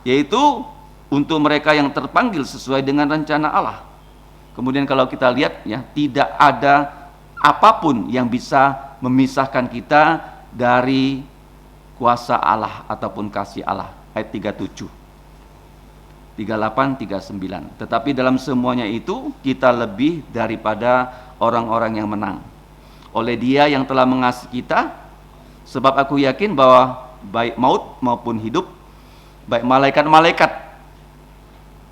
yaitu untuk mereka yang terpanggil sesuai dengan rencana Allah. Kemudian kalau kita lihat, ya, tidak ada apapun yang bisa memisahkan kita dari kuasa Allah ataupun kasih Allah. Ayat 37. 38, 39. Tetapi dalam semuanya itu kita lebih daripada orang-orang yang menang oleh Dia yang telah mengasihi kita, sebab aku yakin bahwa baik maut maupun hidup, baik malaikat-malaikat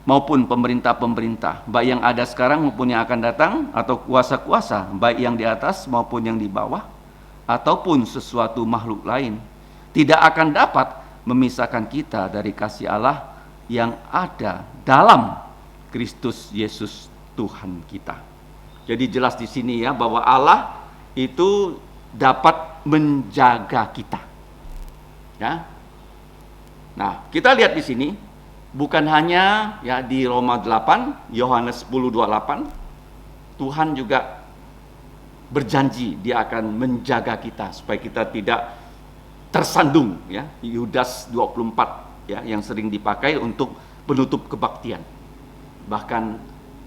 maupun pemerintah-pemerintah, baik yang ada sekarang maupun yang akan datang, atau kuasa-kuasa, baik yang di atas maupun yang di bawah, ataupun sesuatu makhluk lain, tidak akan dapat memisahkan kita dari kasih Allah yang ada dalam Kristus Yesus Tuhan kita. Jadi jelas di sini, ya, bahwa Allah itu dapat menjaga kita. Ya. Nah, kita lihat di sini bukan hanya, ya, di Roma 8, Yohanes 10:28, Tuhan juga berjanji Dia akan menjaga kita supaya kita tidak tersandung, ya. Yudas 24, ya, yang sering dipakai untuk penutup kebaktian. Bahkan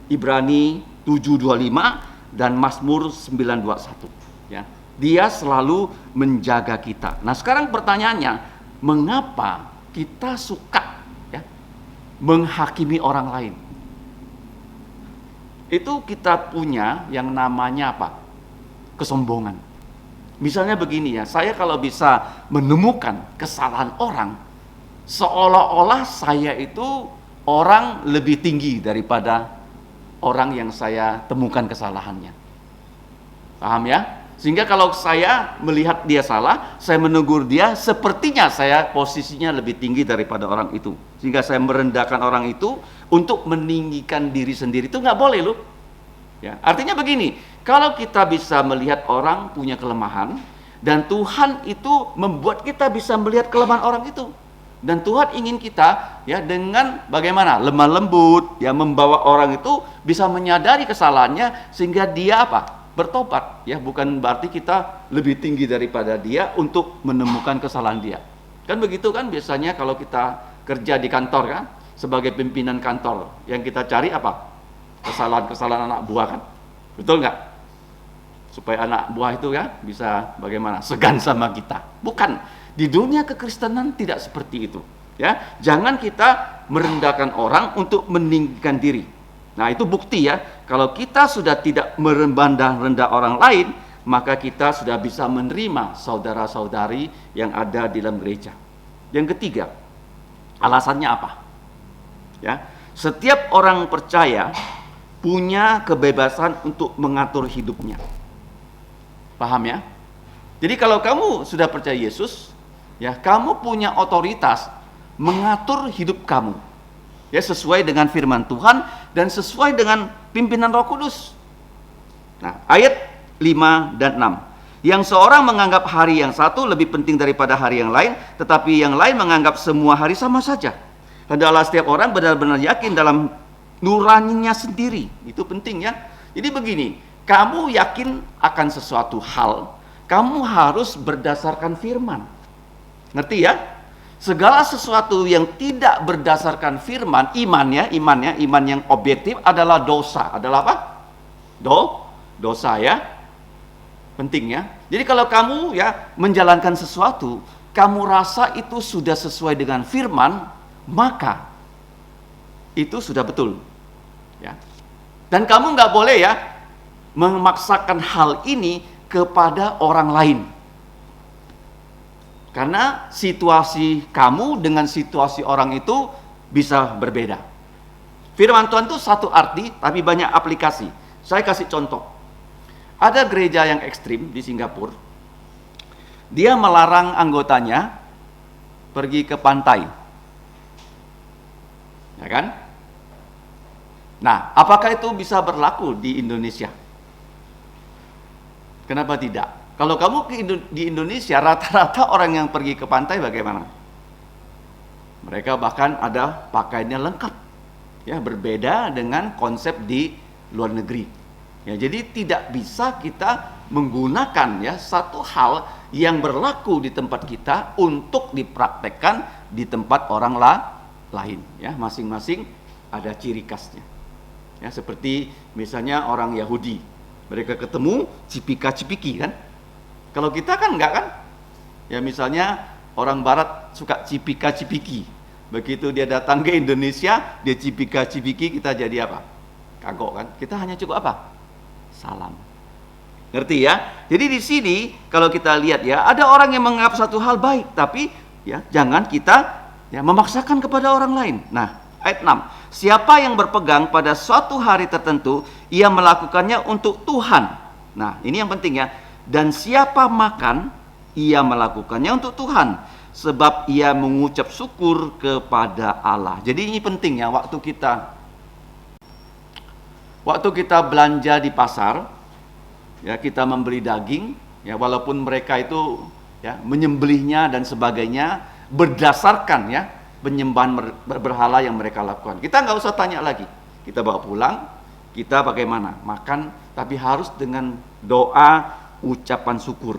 Ibrani 7:25 dan Mazmur 9:21, ya. Dia selalu menjaga kita. Nah, sekarang pertanyaannya, mengapa kita suka, ya, menghakimi orang lain? Itu kita punya yang namanya apa? Kesombongan. Misalnya begini, ya, saya kalau bisa menemukan kesalahan orang, seolah-olah saya itu orang lebih tinggi daripada orang yang saya temukan kesalahannya. Paham, ya? Sehingga kalau saya melihat dia salah, saya menegur dia, sepertinya saya posisinya lebih tinggi daripada orang itu. Sehingga saya merendahkan orang itu untuk meninggikan diri sendiri. Itu nggak boleh, loh. Ya, artinya begini, kalau kita bisa melihat orang punya kelemahan, dan Tuhan itu membuat kita bisa melihat kelemahan orang itu. Dan Tuhan ingin kita, ya, dengan bagaimana? Lemah lembut, ya, membawa orang itu bisa menyadari kesalahannya sehingga dia apa? Bertobat, ya. Bukan berarti kita lebih tinggi daripada dia untuk menemukan kesalahan dia. Kan begitu kan biasanya kalau kita kerja di kantor, kan, sebagai pimpinan kantor, yang kita cari apa? Kesalahan-kesalahan anak buah, kan? Betul nggak? Supaya anak buah itu, kan, bisa bagaimana? Segan sama kita. Bukan. Di dunia kekristenan tidak seperti itu, ya. Jangan kita merendahkan orang untuk meninggikan diri. Nah, itu bukti, ya, kalau kita sudah tidak merendah-rendah orang lain, maka kita sudah bisa menerima saudara-saudari yang ada di dalam gereja. Yang ketiga, alasannya apa? Ya, setiap orang percaya punya kebebasan untuk mengatur hidupnya. Paham, ya? Jadi kalau kamu sudah percaya Yesus, ya, kamu punya otoritas mengatur hidup kamu, ya, sesuai dengan firman Tuhan dan sesuai dengan pimpinan Roh Kudus. Nah, ayat 5 dan 6. Yang seorang menganggap hari yang satu lebih penting daripada hari yang lain, tetapi yang lain menganggap semua hari sama saja. Hendaklah setiap orang benar-benar yakin dalam nuraninya sendiri. Itu penting, ya. Jadi begini, kamu yakin akan sesuatu hal, kamu harus berdasarkan firman. Ngerti, ya? Segala sesuatu yang tidak berdasarkan firman, iman yang objektif adalah dosa. Adalah apa? dosa ya. Penting ya. Jadi kalau kamu ya menjalankan sesuatu, kamu rasa itu sudah sesuai dengan firman, maka itu sudah betul. Ya. Dan kamu nggak boleh ya memaksakan hal ini kepada orang lain. Karena situasi kamu dengan situasi orang itu bisa berbeda. Firman Tuhan itu satu arti, tapi banyak aplikasi. Saya kasih contoh. Ada gereja yang ekstrim di Singapura. Dia melarang anggotanya pergi ke pantai. Ya kan? Nah, apakah itu bisa berlaku di Indonesia? Kenapa tidak? Kalau kamu di Indonesia, rata-rata orang yang pergi ke pantai bagaimana? Mereka bahkan ada pakaiannya lengkap. Ya, berbeda dengan konsep di luar negeri. Ya, jadi tidak bisa kita menggunakan ya satu hal yang berlaku di tempat kita untuk dipraktekkan di tempat orang lain. Ya, masing-masing ada ciri khasnya. Ya, seperti misalnya orang Yahudi. Mereka ketemu cipika-cipiki kan? Kalau kita kan enggak kan? Ya misalnya orang barat suka cipika-cipiki. Begitu dia datang ke Indonesia, dia cipika-cipiki, kita jadi apa? Kagok kan? Kita hanya cukup apa? Salam. Ngerti ya? Jadi di sini kalau kita lihat ya, ada orang yang menganggap satu hal baik, tapi ya jangan kita ya memaksakan kepada orang lain. Nah, ayat 6. Siapa yang berpegang pada suatu hari tertentu, ia melakukannya untuk Tuhan. Nah, ini yang penting ya. Dan siapa makan, ia melakukannya untuk Tuhan, sebab ia mengucap syukur kepada Allah. Jadi ini penting ya, waktu kita belanja di pasar, ya kita membeli daging, ya walaupun mereka itu ya menyembelihnya dan sebagainya berdasarkan ya penyembahan berhala yang mereka lakukan. Kita nggak usah tanya lagi. Kita bawa pulang, kita bagaimana? Makan, tapi harus dengan doa ucapan syukur.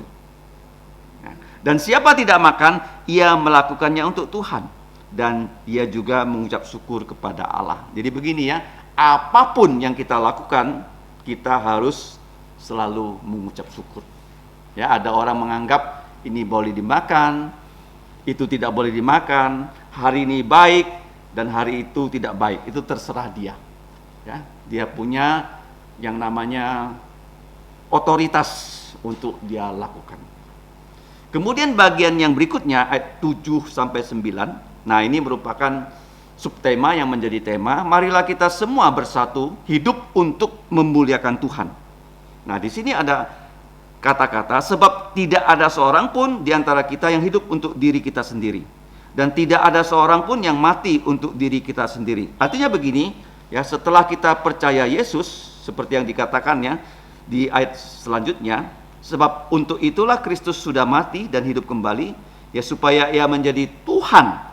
Dan siapa tidak makan, ia melakukannya untuk Tuhan, dan ia juga mengucap syukur kepada Allah. Jadi begini ya, apapun yang kita lakukan, kita harus selalu mengucap syukur. Ya, ada orang menganggap ini boleh dimakan, itu tidak boleh dimakan, hari ini baik dan hari itu tidak baik. Itu terserah dia. Ya, dia punya yang namanya otoritas untuk dia lakukan. Kemudian bagian yang berikutnya ayat 7 sampai 9. Nah, ini merupakan subtema yang menjadi tema, marilah kita semua bersatu hidup untuk memuliakan Tuhan. Nah, di sini ada kata-kata sebab tidak ada seorang pun di antara kita yang hidup untuk diri kita sendiri, dan tidak ada seorang pun yang mati untuk diri kita sendiri. Artinya begini, ya setelah kita percaya Yesus seperti yang dikatakannya di ayat selanjutnya, sebab untuk itulah Kristus sudah mati dan hidup kembali, ya supaya ia menjadi Tuhan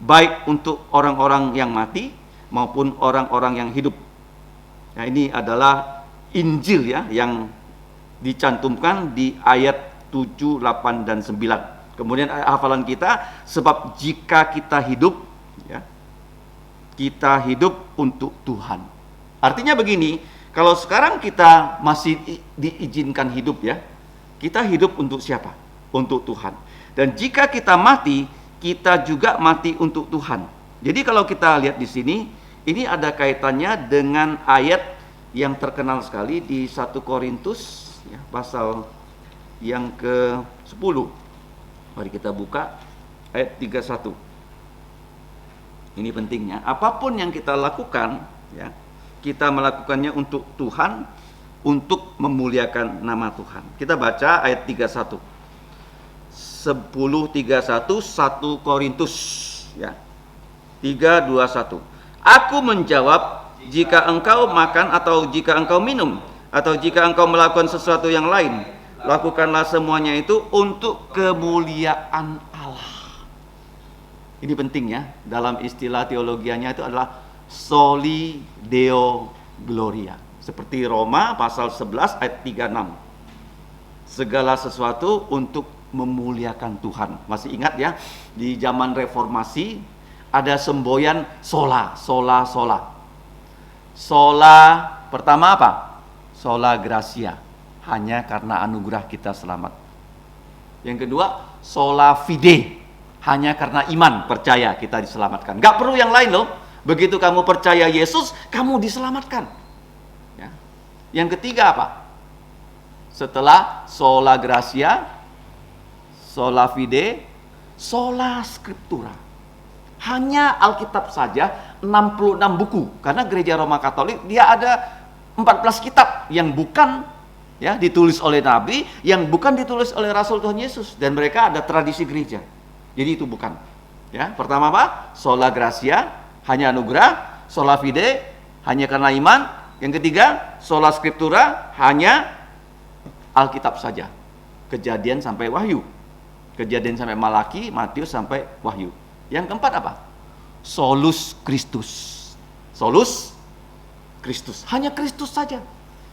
baik untuk orang-orang yang mati maupun orang-orang yang hidup. Nah, ini adalah Injil ya yang dicantumkan di ayat 7, 8 dan 9. Kemudian hafalan kita, sebab jika kita hidup ya, kita hidup untuk Tuhan. Artinya begini, kalau sekarang kita masih diizinkan hidup ya, kita hidup untuk siapa? Untuk Tuhan. Dan jika kita mati, kita juga mati untuk Tuhan. Jadi kalau kita lihat di sini, ini ada kaitannya dengan ayat yang terkenal sekali di 1 Korintus ya, pasal yang ke-10. Mari kita buka ayat 31. Ini pentingnya, apapun yang kita lakukan ya, kita melakukannya untuk Tuhan, untuk memuliakan nama Tuhan. Kita baca ayat 31. 10:31 1 Korintus ya. 3:21. Aku menjawab, jika engkau makan atau jika engkau minum atau jika engkau melakukan sesuatu yang lain, lakukanlah semuanya itu untuk kemuliaan Allah. Ini penting ya, dalam istilah teologianya itu adalah soli deo gloria. Seperti Roma pasal 11 ayat 36. Segala sesuatu untuk memuliakan Tuhan. Masih ingat ya, di zaman reformasi ada semboyan sola, sola, sola. Sola pertama apa? sola gratia, hanya karena anugerah kita selamat. Yang kedua, sola fide, hanya karena iman, percaya kita diselamatkan. Gak perlu yang lain loh. Begitu kamu percaya Yesus, kamu diselamatkan. Ya. Yang ketiga apa? Setelah sola gratia, sola fide, sola scriptura. Hanya Alkitab saja 66 buku. Karena gereja Roma Katolik dia ada 14 kitab yang bukan ya ditulis oleh nabi, yang bukan ditulis oleh Rasul Tuhan Yesus, dan mereka ada tradisi gereja. Jadi itu bukan. Ya, pertama apa? Sola gratia, hanya anugerah. Sola fide, hanya karena iman. Yang ketiga, sola scriptura, hanya Alkitab saja. Kejadian sampai Wahyu. Kejadian sampai Malaki, Matius sampai Wahyu. Yang keempat apa? Solus Christus. Solus Kristus. Hanya Kristus saja.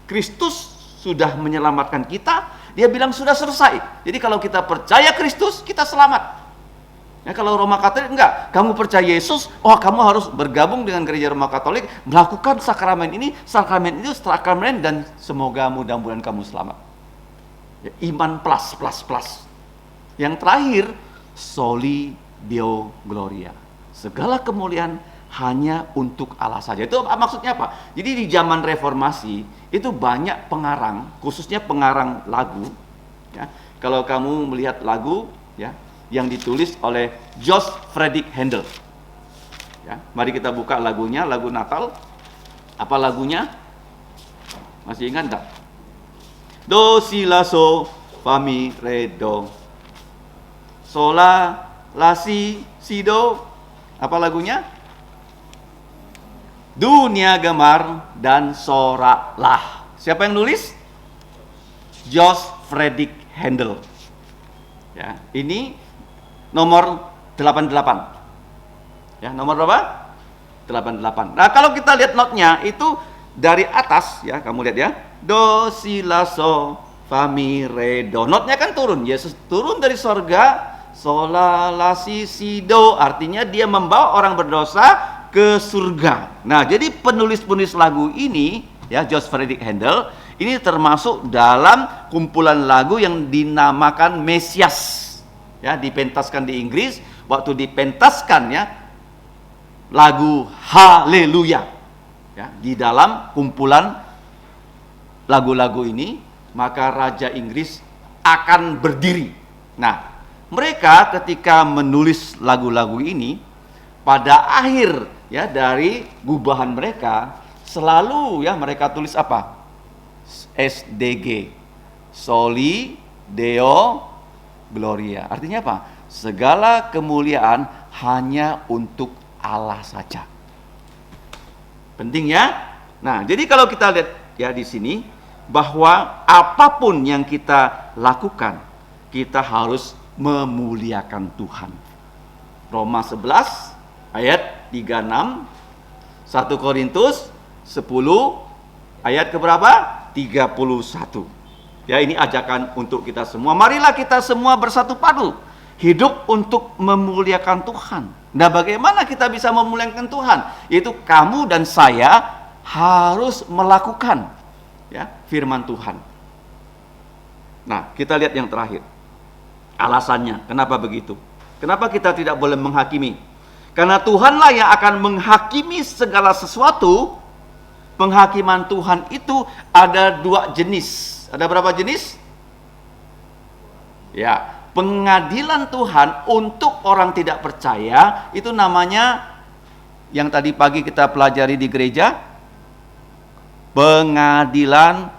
Kristus sudah menyelamatkan kita. Dia bilang sudah selesai. Jadi kalau kita percaya Kristus, kita selamat. Ya, kalau Roma Katolik enggak, kamu percaya Yesus, oh kamu harus bergabung dengan gereja Roma Katolik, melakukan sakramen ini, sakramen itu, sakramen, dan semoga mudah-mudahan kamu selamat. Ya, iman plus. Yang terakhir, soli deo gloria. Segala kemuliaan hanya untuk Allah saja. Itu maksudnya apa? Jadi di zaman reformasi itu banyak pengarang, khususnya pengarang lagu. Ya, kalau kamu melihat lagu, ya, yang ditulis oleh Johannes Friedrich Händel. Ya, mari kita buka lagunya, lagu Natal. Apa lagunya? Masih ingat enggak? Do si la so fa mi re do. Sola la si do. Apa lagunya? Dunia gemar dan soraklah. Siapa yang nulis? Johannes Friedrich Händel. Ya, ini nomor 88. Ya, nomor berapa? 88. Nah, kalau kita lihat notnya itu dari atas ya, kamu lihat ya. Do si la so fa mi re do. Notnya kan turun. Yesus turun dari sorga. Sola la si do, artinya dia membawa orang berdosa ke surga. Nah, jadi penulis lagu ini ya, Johannes Friedrich Händel, ini termasuk dalam kumpulan lagu yang dinamakan Mesias. Ya, dipentaskan di Inggris, waktu dipentaskan ya lagu Haleluya. Ya, di dalam kumpulan lagu-lagu ini, maka Raja Inggris akan berdiri. Nah, mereka ketika menulis lagu-lagu ini, pada akhir ya dari gubahan mereka selalu ya mereka tulis apa? SDG, Soli Deo Gloria. Artinya apa? Segala kemuliaan hanya untuk Allah saja. Penting ya? Nah, jadi kalau kita lihat ya di sini bahwa apapun yang kita lakukan, kita harus memuliakan Tuhan. Roma 11 ayat 36, 1 Korintus 10 ayat keberapa? 31. Ya, ini ajakan untuk kita semua. Marilah kita semua bersatu padu hidup untuk memuliakan Tuhan. Nah, bagaimana kita bisa memuliakan Tuhan? Yaitu kamu dan saya harus melakukan ya firman Tuhan. Nah, kita lihat yang terakhir. Alasannya, kenapa begitu? Kenapa kita tidak boleh menghakimi? Karena Tuhanlah yang akan menghakimi segala sesuatu. Penghakiman Tuhan itu ada 2 jenis. Ada berapa jenis? Ya, pengadilan Tuhan untuk orang tidak percaya itu namanya yang tadi pagi kita pelajari di gereja, pengadilan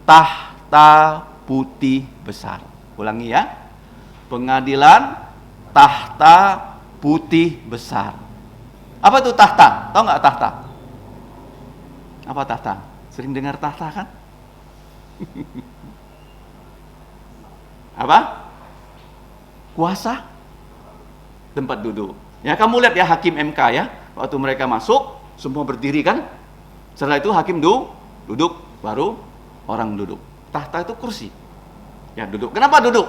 tahta putih besar. Ulangi ya. Pengadilan tahta putih besar. Apa itu tahta? Tahu nggak tahta? Apa tahta? Sering dengar tahta kan? Apa? Kuasa, tempat duduk. Ya, kamu lihat ya hakim MK ya, waktu mereka masuk semua berdiri kan? Setelah itu hakim duduk, baru orang duduk. Tahta itu kursi. Ya, duduk. Kenapa duduk?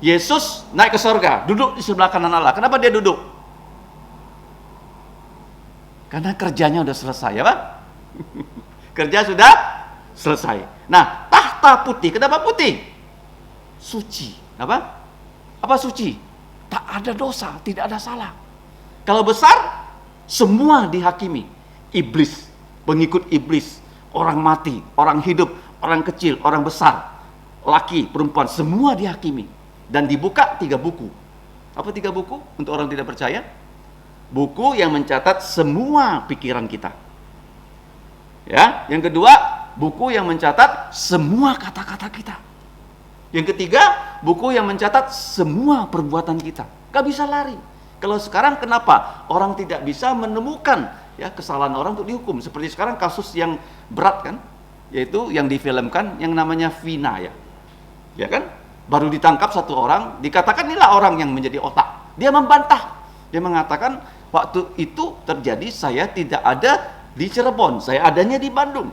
Yesus naik ke sorga, duduk di sebelah kanan Allah. Kenapa dia duduk? Karena kerjanya udah selesai ya Pak? Kerja sudah selesai. Nah, tahta putih, kenapa putih? Suci. Apa suci? Tak ada dosa, tidak ada salah. Kalau besar, semua dihakimi. Iblis, pengikut iblis, orang mati, orang hidup, orang kecil, orang besar, laki, perempuan, semua dihakimi. Dan dibuka 3 buku. Apa 3 buku untuk orang tidak percaya? Buku yang mencatat semua pikiran kita. Ya, yang kedua, buku yang mencatat semua kata-kata kita. Yang ketiga, buku yang mencatat semua perbuatan kita. Gak bisa lari. Kalau sekarang kenapa orang tidak bisa menemukan ya kesalahan orang untuk dihukum? Seperti sekarang kasus yang berat kan, yaitu yang difilmkan yang namanya Vina ya. Ya kan? Baru ditangkap 1 orang, dikatakan inilah orang yang menjadi otak. Dia membantah. Dia mengatakan waktu itu terjadi saya tidak ada di Cirebon, saya adanya di Bandung.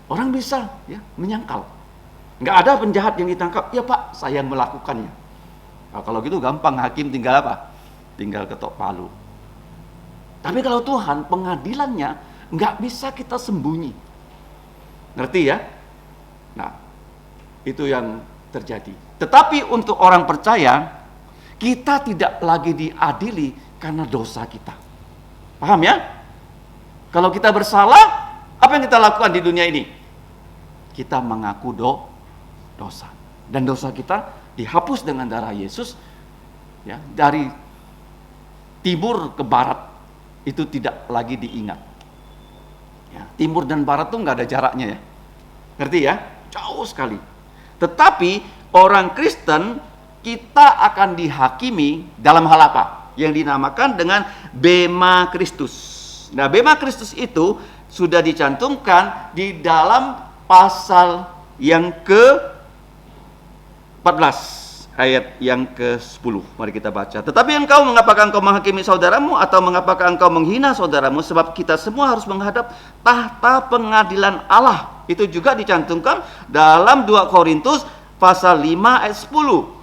Orang bisa ya menyangkal. Nggak ada penjahat yang ditangkap, ya Pak, saya yang melakukannya. Nah, kalau gitu gampang, hakim tinggal apa? Tinggal ketok palu. Tapi kalau Tuhan, pengadilannya nggak bisa kita sembunyi. Ngerti ya? Nah, itu yang terjadi. Tetapi untuk orang percaya, kita tidak lagi diadili karena dosa kita. Paham ya? Kalau kita bersalah, apa yang kita lakukan di dunia ini? Kita mengaku dosa. Dan dosa kita dihapus dengan darah Yesus. Ya, dari timur ke barat itu tidak lagi diingat. Ya, timur dan barat tuh nggak ada jaraknya ya. Ngerti ya? Jauh sekali. Tetapi orang Kristen kita akan dihakimi dalam hal apa? Yang dinamakan dengan bema Kristus. Nah, bema Kristus itu sudah dicantumkan di dalam pasal yang ke-14 ayat yang ke-10. Mari kita baca. Tetapi engkau, mengapakah engkau menghakimi saudaramu, atau mengapakah engkau menghina saudaramu? Sebab kita semua harus menghadap tahta pengadilan Allah. Itu juga dicantumkan dalam 2 Korintus pasal 5 ayat 10.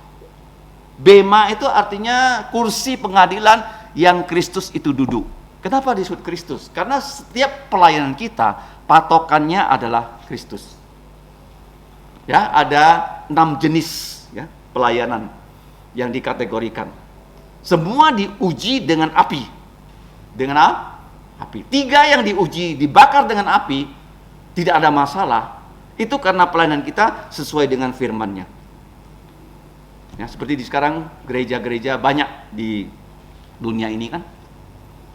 Bema itu artinya kursi pengadilan yang Kristus itu duduk. Kenapa disebut Kristus? Karena setiap pelayanan kita patokannya adalah Kristus. Ya, ada 6 jenis ya pelayanan yang dikategorikan. Semua diuji dengan api. Dengan api. 3 yang diuji dibakar dengan api, tidak ada masalah. Itu karena pelayanan kita sesuai dengan firman-Nya. Ya, seperti di sekarang gereja-gereja banyak di dunia ini kan.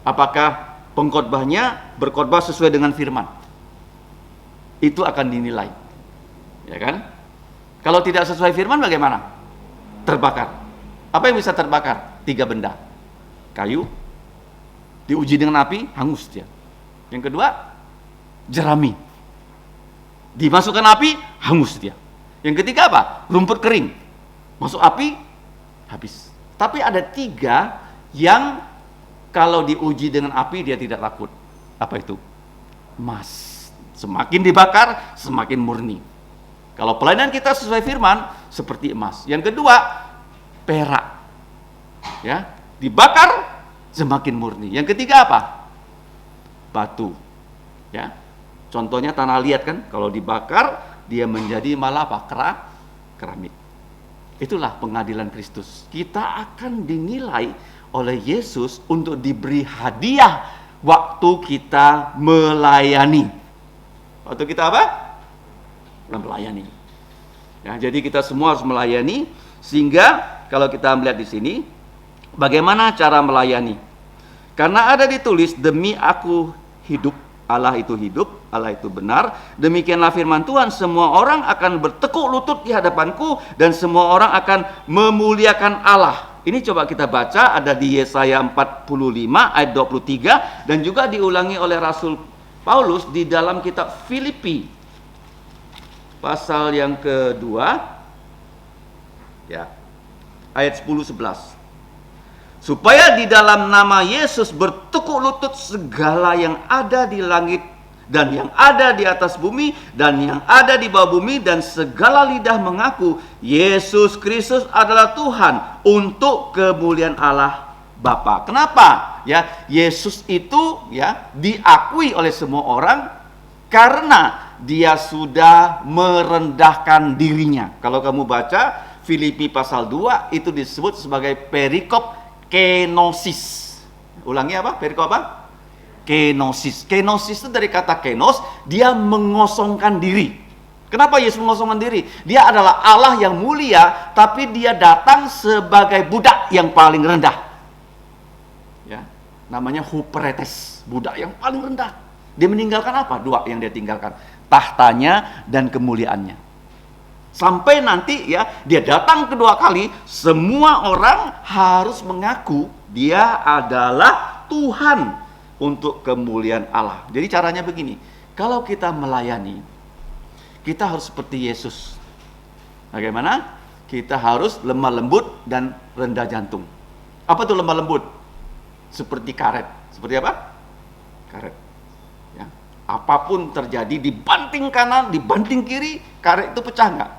Apakah pengkhotbahnya berkhotbah sesuai dengan firman? Itu akan dinilai. Ya kan? Kalau tidak sesuai firman bagaimana? Terbakar. Apa yang bisa terbakar? 3 benda. Kayu, diuji dengan api, hangus dia. Yang kedua, jerami. Dimasukkan api, hangus dia. Yang ketiga apa? Rumput kering. Masuk api, habis. Tapi ada 3 yang kalau diuji dengan api dia tidak takut. Apa itu? Emas. Semakin dibakar, semakin murni. Kalau pelayanan kita sesuai firman, seperti emas. Yang kedua, perak. Ya, dibakar, semakin murni. Yang ketiga apa? Batu. Ya, contohnya tanah liat kan, kalau dibakar, dia menjadi malah apa? Keramik. Itulah pengadilan Kristus. Kita akan dinilai oleh Yesus untuk diberi hadiah waktu kita melayani. Waktu kita apa? Melayani. Ya, jadi kita semua harus melayani, sehingga kalau kita melihat di sini, bagaimana cara melayani? Karena ada ditulis, demi aku hidup, Allah itu hidup, Allah itu benar. Demikianlah firman Tuhan, semua orang akan bertekuk lutut di hadapanku, dan semua orang akan memuliakan Allah. Ini coba kita baca, ada di Yesaya 45 ayat 23, dan juga diulangi oleh Rasul Paulus di dalam kitab Filipi pasal yang kedua ya, ayat 10-11. Supaya di dalam nama Yesus bertekuk lutut segala yang ada di langit dan yang ada di atas bumi dan yang ada di bawah bumi, dan segala lidah mengaku Yesus Kristus adalah Tuhan, untuk kemuliaan Allah Bapa. Kenapa ya Yesus itu ya diakui oleh semua orang karena dia sudah merendahkan dirinya. Kalau kamu baca Filipi pasal 2 itu disebut sebagai perikop kenosis. Ulangi apa? Perikop apa? Kenosis. Kenosis itu dari kata kenos, dia mengosongkan diri. Kenapa Yesus mengosongkan diri? Dia adalah Allah yang mulia, tapi dia datang sebagai budak yang paling rendah. Ya, namanya huperetes, budak yang paling rendah. Dia meninggalkan apa? Dua yang dia tinggalkan, tahtanya dan kemuliaannya. Sampai nanti ya dia datang kedua kali, semua orang harus mengaku dia adalah Tuhan untuk kemuliaan Allah. Jadi caranya begini, kalau kita melayani, kita harus seperti Yesus. Bagaimana? Kita harus lemah lembut dan rendah jantung. Apa itu lemah lembut? Seperti karet. Seperti apa? Karet. Ya. Apapun terjadi, dibanting kanan, dibanting kiri, karet itu pecah nggak?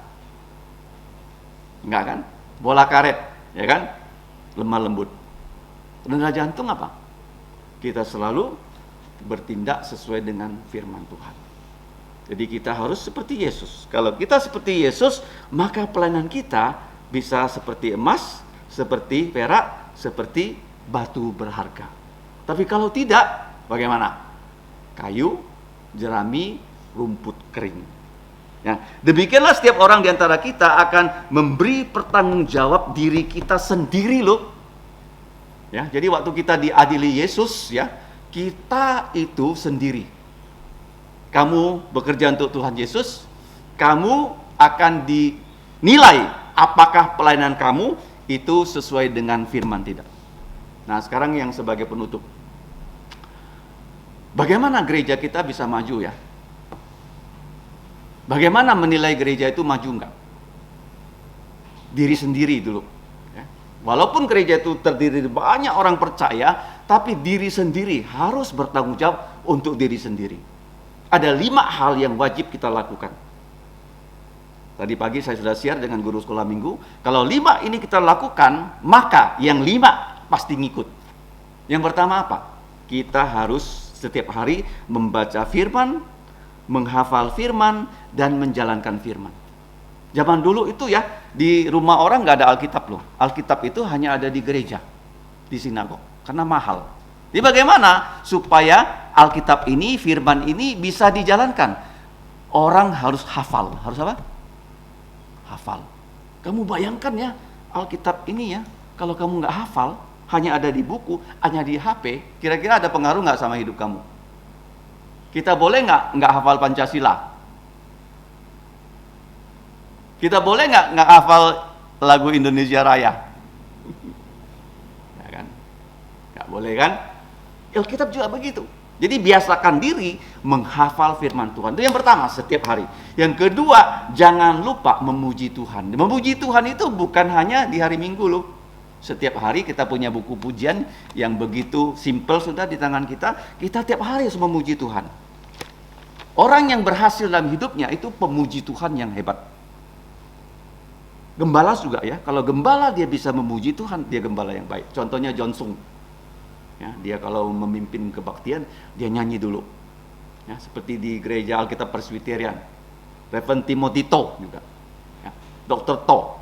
Enggak kan? Bola karet, ya kan? Lemah lembut. Rendah jantung apa? Kita selalu bertindak sesuai dengan firman Tuhan. Jadi kita harus seperti Yesus. Kalau kita seperti Yesus, maka pelayanan kita bisa seperti emas, seperti perak, seperti batu berharga. Tapi kalau tidak, bagaimana? Kayu, jerami, rumput kering. Ya, demikianlah setiap orang di antara kita akan memberi pertanggungjawab diri kita sendiri loh. Ya, jadi waktu kita diadili Yesus ya, kita itu sendiri. Kamu bekerja untuk Tuhan Yesus, kamu akan dinilai apakah pelayanan kamu itu sesuai dengan firman tidak. Nah, sekarang yang sebagai penutup. Bagaimana gereja kita bisa maju ya? Bagaimana menilai gereja itu maju enggak? Diri sendiri dulu. Ya. Walaupun gereja itu terdiri dari banyak orang percaya, tapi diri sendiri harus bertanggung jawab untuk diri sendiri. Ada 5 hal yang wajib kita lakukan. Tadi pagi saya sudah share dengan guru sekolah minggu. Kalau 5 ini kita lakukan, maka yang 5 pasti ngikut. Yang pertama apa? Kita harus setiap hari membaca firman, menghafal firman, dan menjalankan firman. Zaman dulu itu ya, di rumah orang nggak ada Alkitab loh. Alkitab itu hanya ada di gereja, di sinagog, karena mahal. Jadi bagaimana supaya Alkitab ini, firman ini bisa dijalankan? Orang harus hafal. Harus apa? Hafal. Kamu bayangkan ya, Alkitab ini ya, kalau kamu nggak hafal, hanya ada di buku, hanya di HP, kira-kira ada pengaruh nggak sama hidup kamu? Kita boleh nggak hafal Pancasila? Kita boleh nggak hafal lagu Indonesia Raya? Ya kan? Nggak boleh kan? Alkitab juga begitu. Jadi biasakan diri menghafal firman Tuhan. Itu yang pertama, setiap hari. Yang kedua, jangan lupa memuji Tuhan. Memuji Tuhan itu bukan hanya di hari Minggu loh. Setiap hari kita punya buku pujian yang begitu simple sudah di tangan kita. Kita tiap hari harus memuji Tuhan. Orang yang berhasil dalam hidupnya itu pemuji Tuhan yang hebat. Gembala juga ya. Kalau gembala dia bisa memuji Tuhan, dia gembala yang baik. Contohnya John Sung. Ya, dia kalau memimpin kebaktian, dia nyanyi dulu. Ya, seperti di gereja Alkitab Presbyterian. Reverend Timothy To juga. Ya, Dr. To.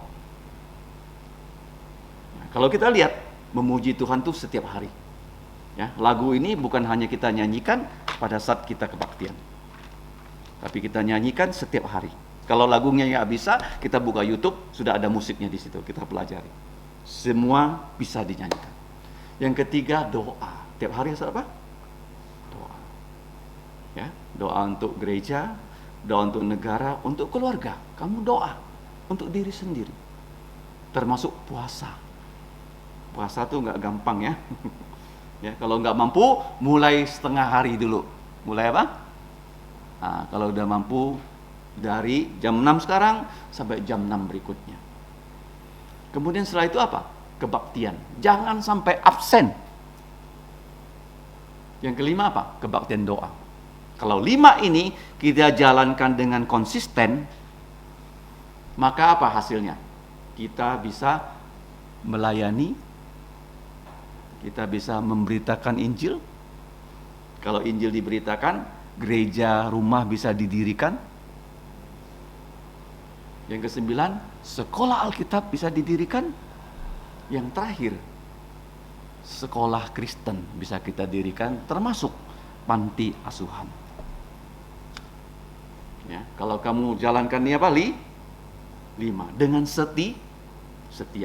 Ya, kalau kita lihat, memuji Tuhan tuh setiap hari. Ya, lagu ini bukan hanya kita nyanyikan pada saat kita kebaktian. Tapi kita nyanyikan setiap hari. Kalau lagunya nggak bisa, kita buka YouTube, sudah ada musiknya di situ, kita pelajari. Semua bisa dinyanyikan. Yang ketiga, doa. Tiap hari harus apa? Doa. Ya, doa untuk gereja, doa untuk negara, untuk keluarga. Kamu doa untuk diri sendiri. Termasuk puasa. Puasa tuh nggak gampang ya. Ya, kalau nggak mampu, mulai setengah hari dulu. Mulai apa? Nah, kalau udah mampu, dari jam 6 sekarang sampai jam 6 berikutnya. Kemudian setelah itu apa? Kebaktian. Jangan sampai absen. Yang kelima apa? Kebaktian doa. Kalau 5 ini kita jalankan dengan konsisten, maka apa hasilnya? Kita bisa melayani, kita bisa memberitakan Injil. Kalau Injil diberitakan, gereja rumah bisa didirikan. Yang kesembilan, sekolah Alkitab bisa didirikan. Yang terakhir, sekolah Kristen bisa kita dirikan, termasuk panti asuhan. Ya, kalau kamu jalankan ini apa? 5. Dengan setia.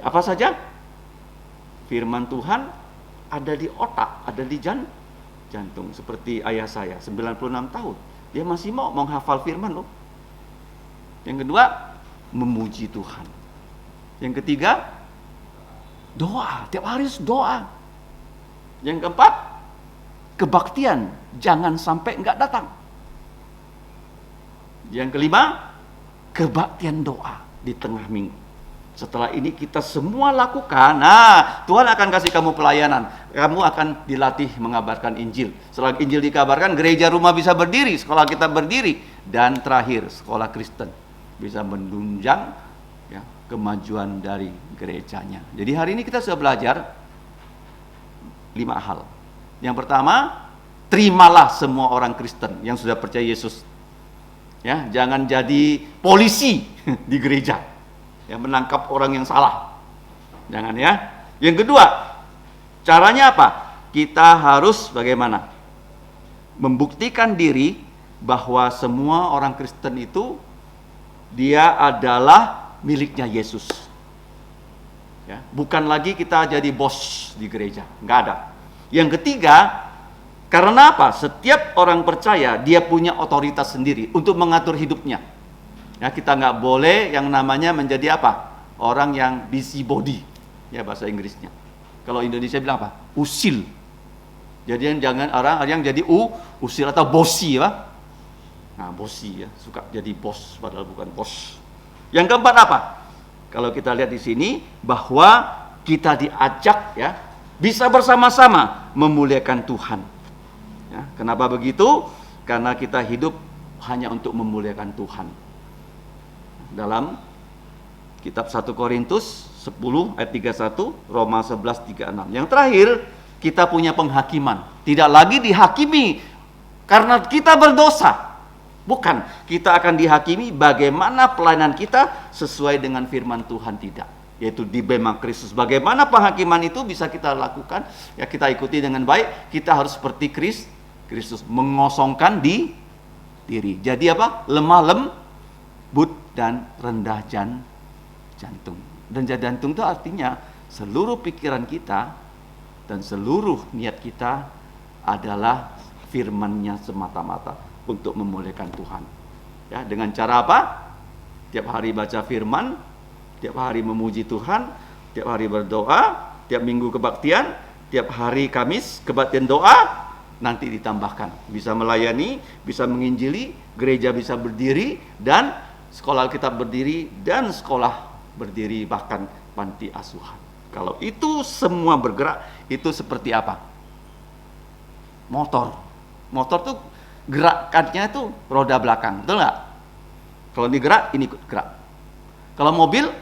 Apa saja? Firman Tuhan ada di otak, ada di jantung. Seperti ayah saya, 96 tahun. Dia masih mau menghafal firman loh. Yang kedua, memuji Tuhan. Yang ketiga, doa. Tiap hari harus doa. Yang keempat, kebaktian. Jangan sampai enggak datang. Yang kelima, kebaktian doa di tengah minggu. Setelah ini kita semua lakukan, nah Tuhan akan kasih kamu pelayanan. Kamu akan dilatih mengabarkan Injil. Setelah Injil dikabarkan, gereja rumah bisa berdiri, sekolah kita berdiri. Dan terakhir, sekolah Kristen bisa menunjang ya, kemajuan dari gerejanya. Jadi hari ini kita sudah belajar 5 hal. Yang pertama, terimalah semua orang Kristen yang sudah percaya Yesus. Ya, jangan jadi polisi di gereja. Ya, menangkap orang yang salah. Jangan ya. Yang kedua, caranya apa? Kita harus bagaimana? Membuktikan diri bahwa semua orang Kristen itu dia adalah miliknya Yesus. Ya, bukan lagi kita jadi bos di gereja, nggak ada. Yang ketiga, karena apa? Setiap orang percaya dia punya otoritas sendiri untuk mengatur hidupnya. Ya, kita nggak boleh yang namanya menjadi apa? Orang yang busybody, ya bahasa Inggrisnya. Kalau Indonesia bilang apa? Usil. Jadi jangan orang yang jadi usil atau bosi, ya. Nah, bosi ya, suka jadi bos padahal bukan bos. Yang keempat apa? Kalau kita lihat di sini bahwa kita diajak ya bisa bersama-sama memuliakan Tuhan. Ya, kenapa begitu? Karena kita hidup hanya untuk memuliakan Tuhan. Dalam kitab 1 Korintus 10 ayat 31, Roma 11 36. Yang terakhir, kita punya penghakiman. Tidak lagi dihakimi karena kita berdosa. Bukan, kita akan dihakimi bagaimana pelayanan kita sesuai dengan firman Tuhan, tidak. Yaitu di bema Kristus. Bagaimana penghakiman itu bisa kita lakukan? Ya, kita ikuti dengan baik. Kita harus seperti Kristus, mengosongkan diri. Jadi apa? Lemah lembut dan rendah jantung. Dan jantung itu artinya seluruh pikiran kita dan seluruh niat kita adalah firman-Nya semata-mata untuk memuliakan Tuhan. Ya, dengan cara apa? Tiap hari baca firman, tiap hari memuji Tuhan, tiap hari berdoa, tiap minggu kebaktian, tiap hari Kamis kebaktian doa, nanti ditambahkan bisa melayani, bisa menginjili, gereja bisa berdiri, dan sekolah Alkitab berdiri, dan sekolah berdiri, bahkan panti asuhan. Kalau itu semua bergerak, itu seperti apa? Motor tuh gerakannya tuh roda belakang, betul nggak? Kalau ini gerak, ini ikut gerak. Kalau mobil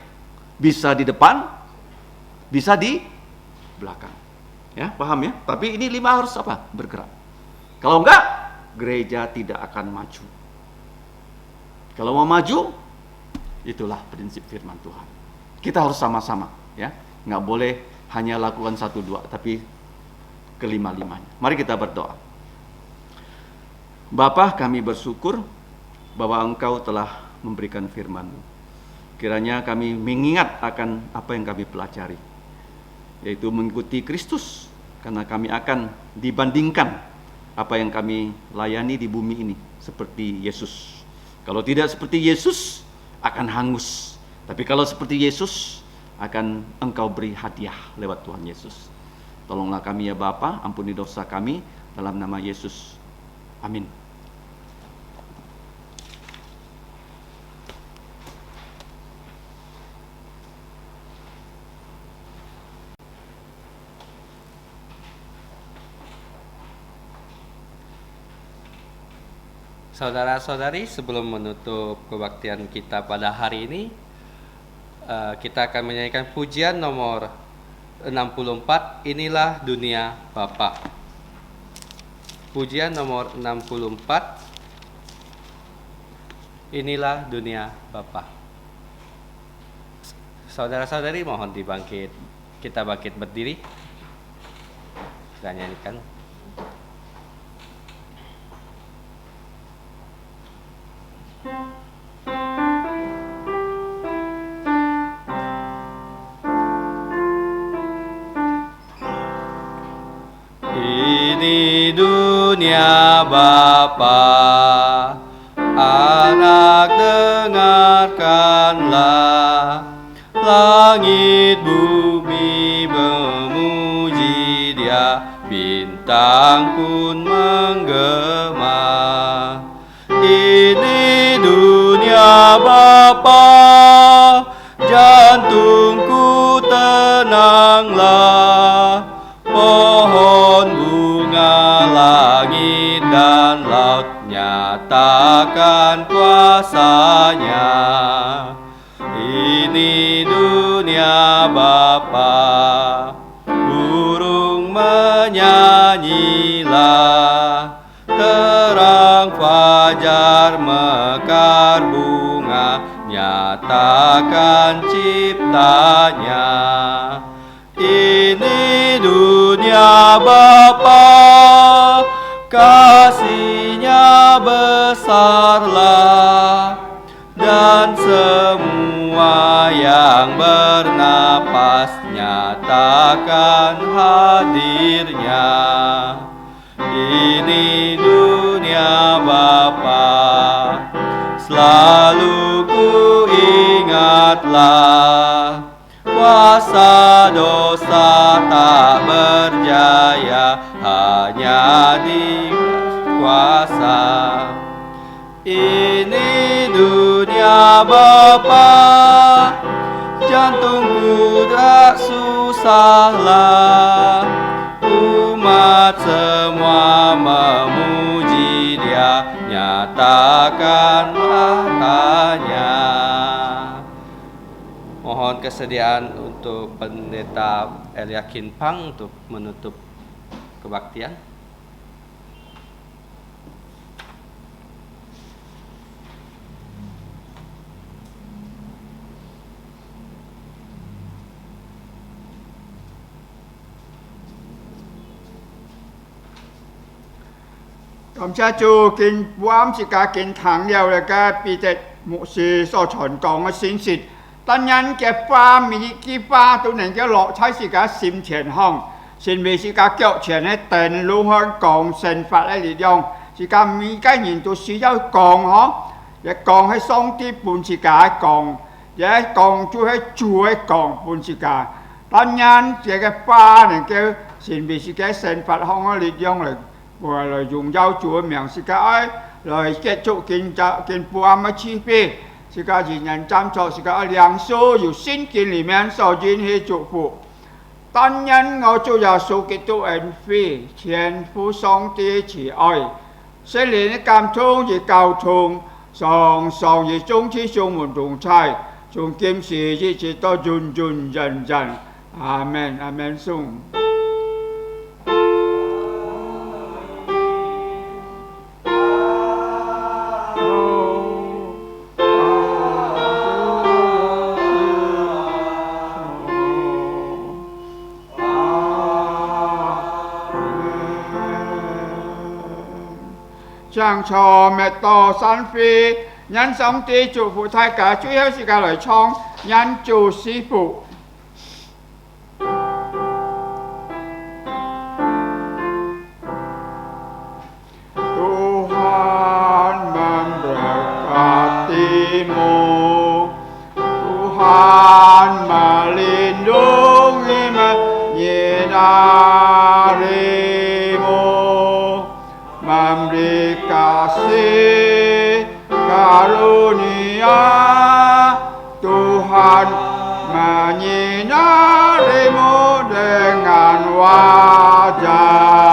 bisa di depan, bisa di belakang. Ya, paham ya? Tapi ini 5 harus apa? Bergerak. Kalau enggak, gereja tidak akan maju. Kalau mau maju, itulah prinsip firman Tuhan. Kita harus sama-sama, ya. Nggak boleh hanya lakukan 1-2, tapi kelima-limanya. Mari kita berdoa. Bapa, kami bersyukur bahwa Engkau telah memberikan firman-Mu. Kiranya kami mengingat akan apa yang kami pelajari, yaitu mengikuti Kristus, karena kami akan dibandingkan apa yang kami layani di bumi ini seperti Yesus. Kalau tidak seperti Yesus, akan hangus. Tapi kalau seperti Yesus, akan Engkau beri hadiah lewat Tuhan Yesus. Tolonglah kami ya Bapa, ampuni dosa kami dalam nama Yesus. Amin. Saudara-saudari, sebelum menutup kebaktian kita pada hari ini, kita akan menyanyikan pujian nomor 64, inilah dunia Bapa. Pujian nomor 64, inilah dunia Bapa. Saudara-saudari mohon kita bangkit berdiri. Kita nyanyikan. Ini dunia Bapa, anak dengarkanlah, langit bumi memuji Dia, bintang pun menggema. Ini dunia Bapa, jantungku tenanglah, pohon bunga langit dan laut nyatakan kuasanya. Ini dunia Bapa, burung menyanyilah, terang fajar mekar bunga nyatakan ciptanya. Ini dunia Bapa, kasih-Nya besarlah, dan semua yang bernapas nyatakan hadirnya. Ini dunia Bapa, selalu ku ingatlah, kuasa dosa tak berjaya, hanya di kuasa. Ini dunia Bapa, jantungku tak susahlah, umat semua memuji Dia, nyatakanlah tanya. Mohon kesediaan untuk Pendeta Eliakin Pang untuk menutup kebaktian. Cảm ơn Chúa, kinh quán sự cả kinh thẳng liao là cái bị tệ mục sư so truyền講嘅信息，當然嘅花米嘅花都能夠落喺自己心田行，先為自己腳前嘅定路向講神法嘅力量，自己每個人都需要講嗬，亦講喺上帝本自己講，亦講就喺主喺講本自己。當然這個花能夠先為自己神法行嘅力量嚟。và lời dùng giao Chúa miệng sự cả ấy lời kết thúc kinh phụ âm ở chi phí sự cả chỉ nhận chăm sóc sự cả良sốอยู่新经里面受尽去祝福当然我主耶穌基督恩惠天父上帝慈愛聖靈的感通與交通常常與眾子眾門同在從今時一直到永永遠遠阿門阿門頌Chàng trò mẹ tổ san phi nhân sống tí chủ phụ thai cả chú hiếu sĩ cả lời trong nhân chủ sĩ phụ Tuhan memberkatimu Tuhan melindungi menyinarimu memberi kasih karunia Tuhan menyinarimu dengan wajah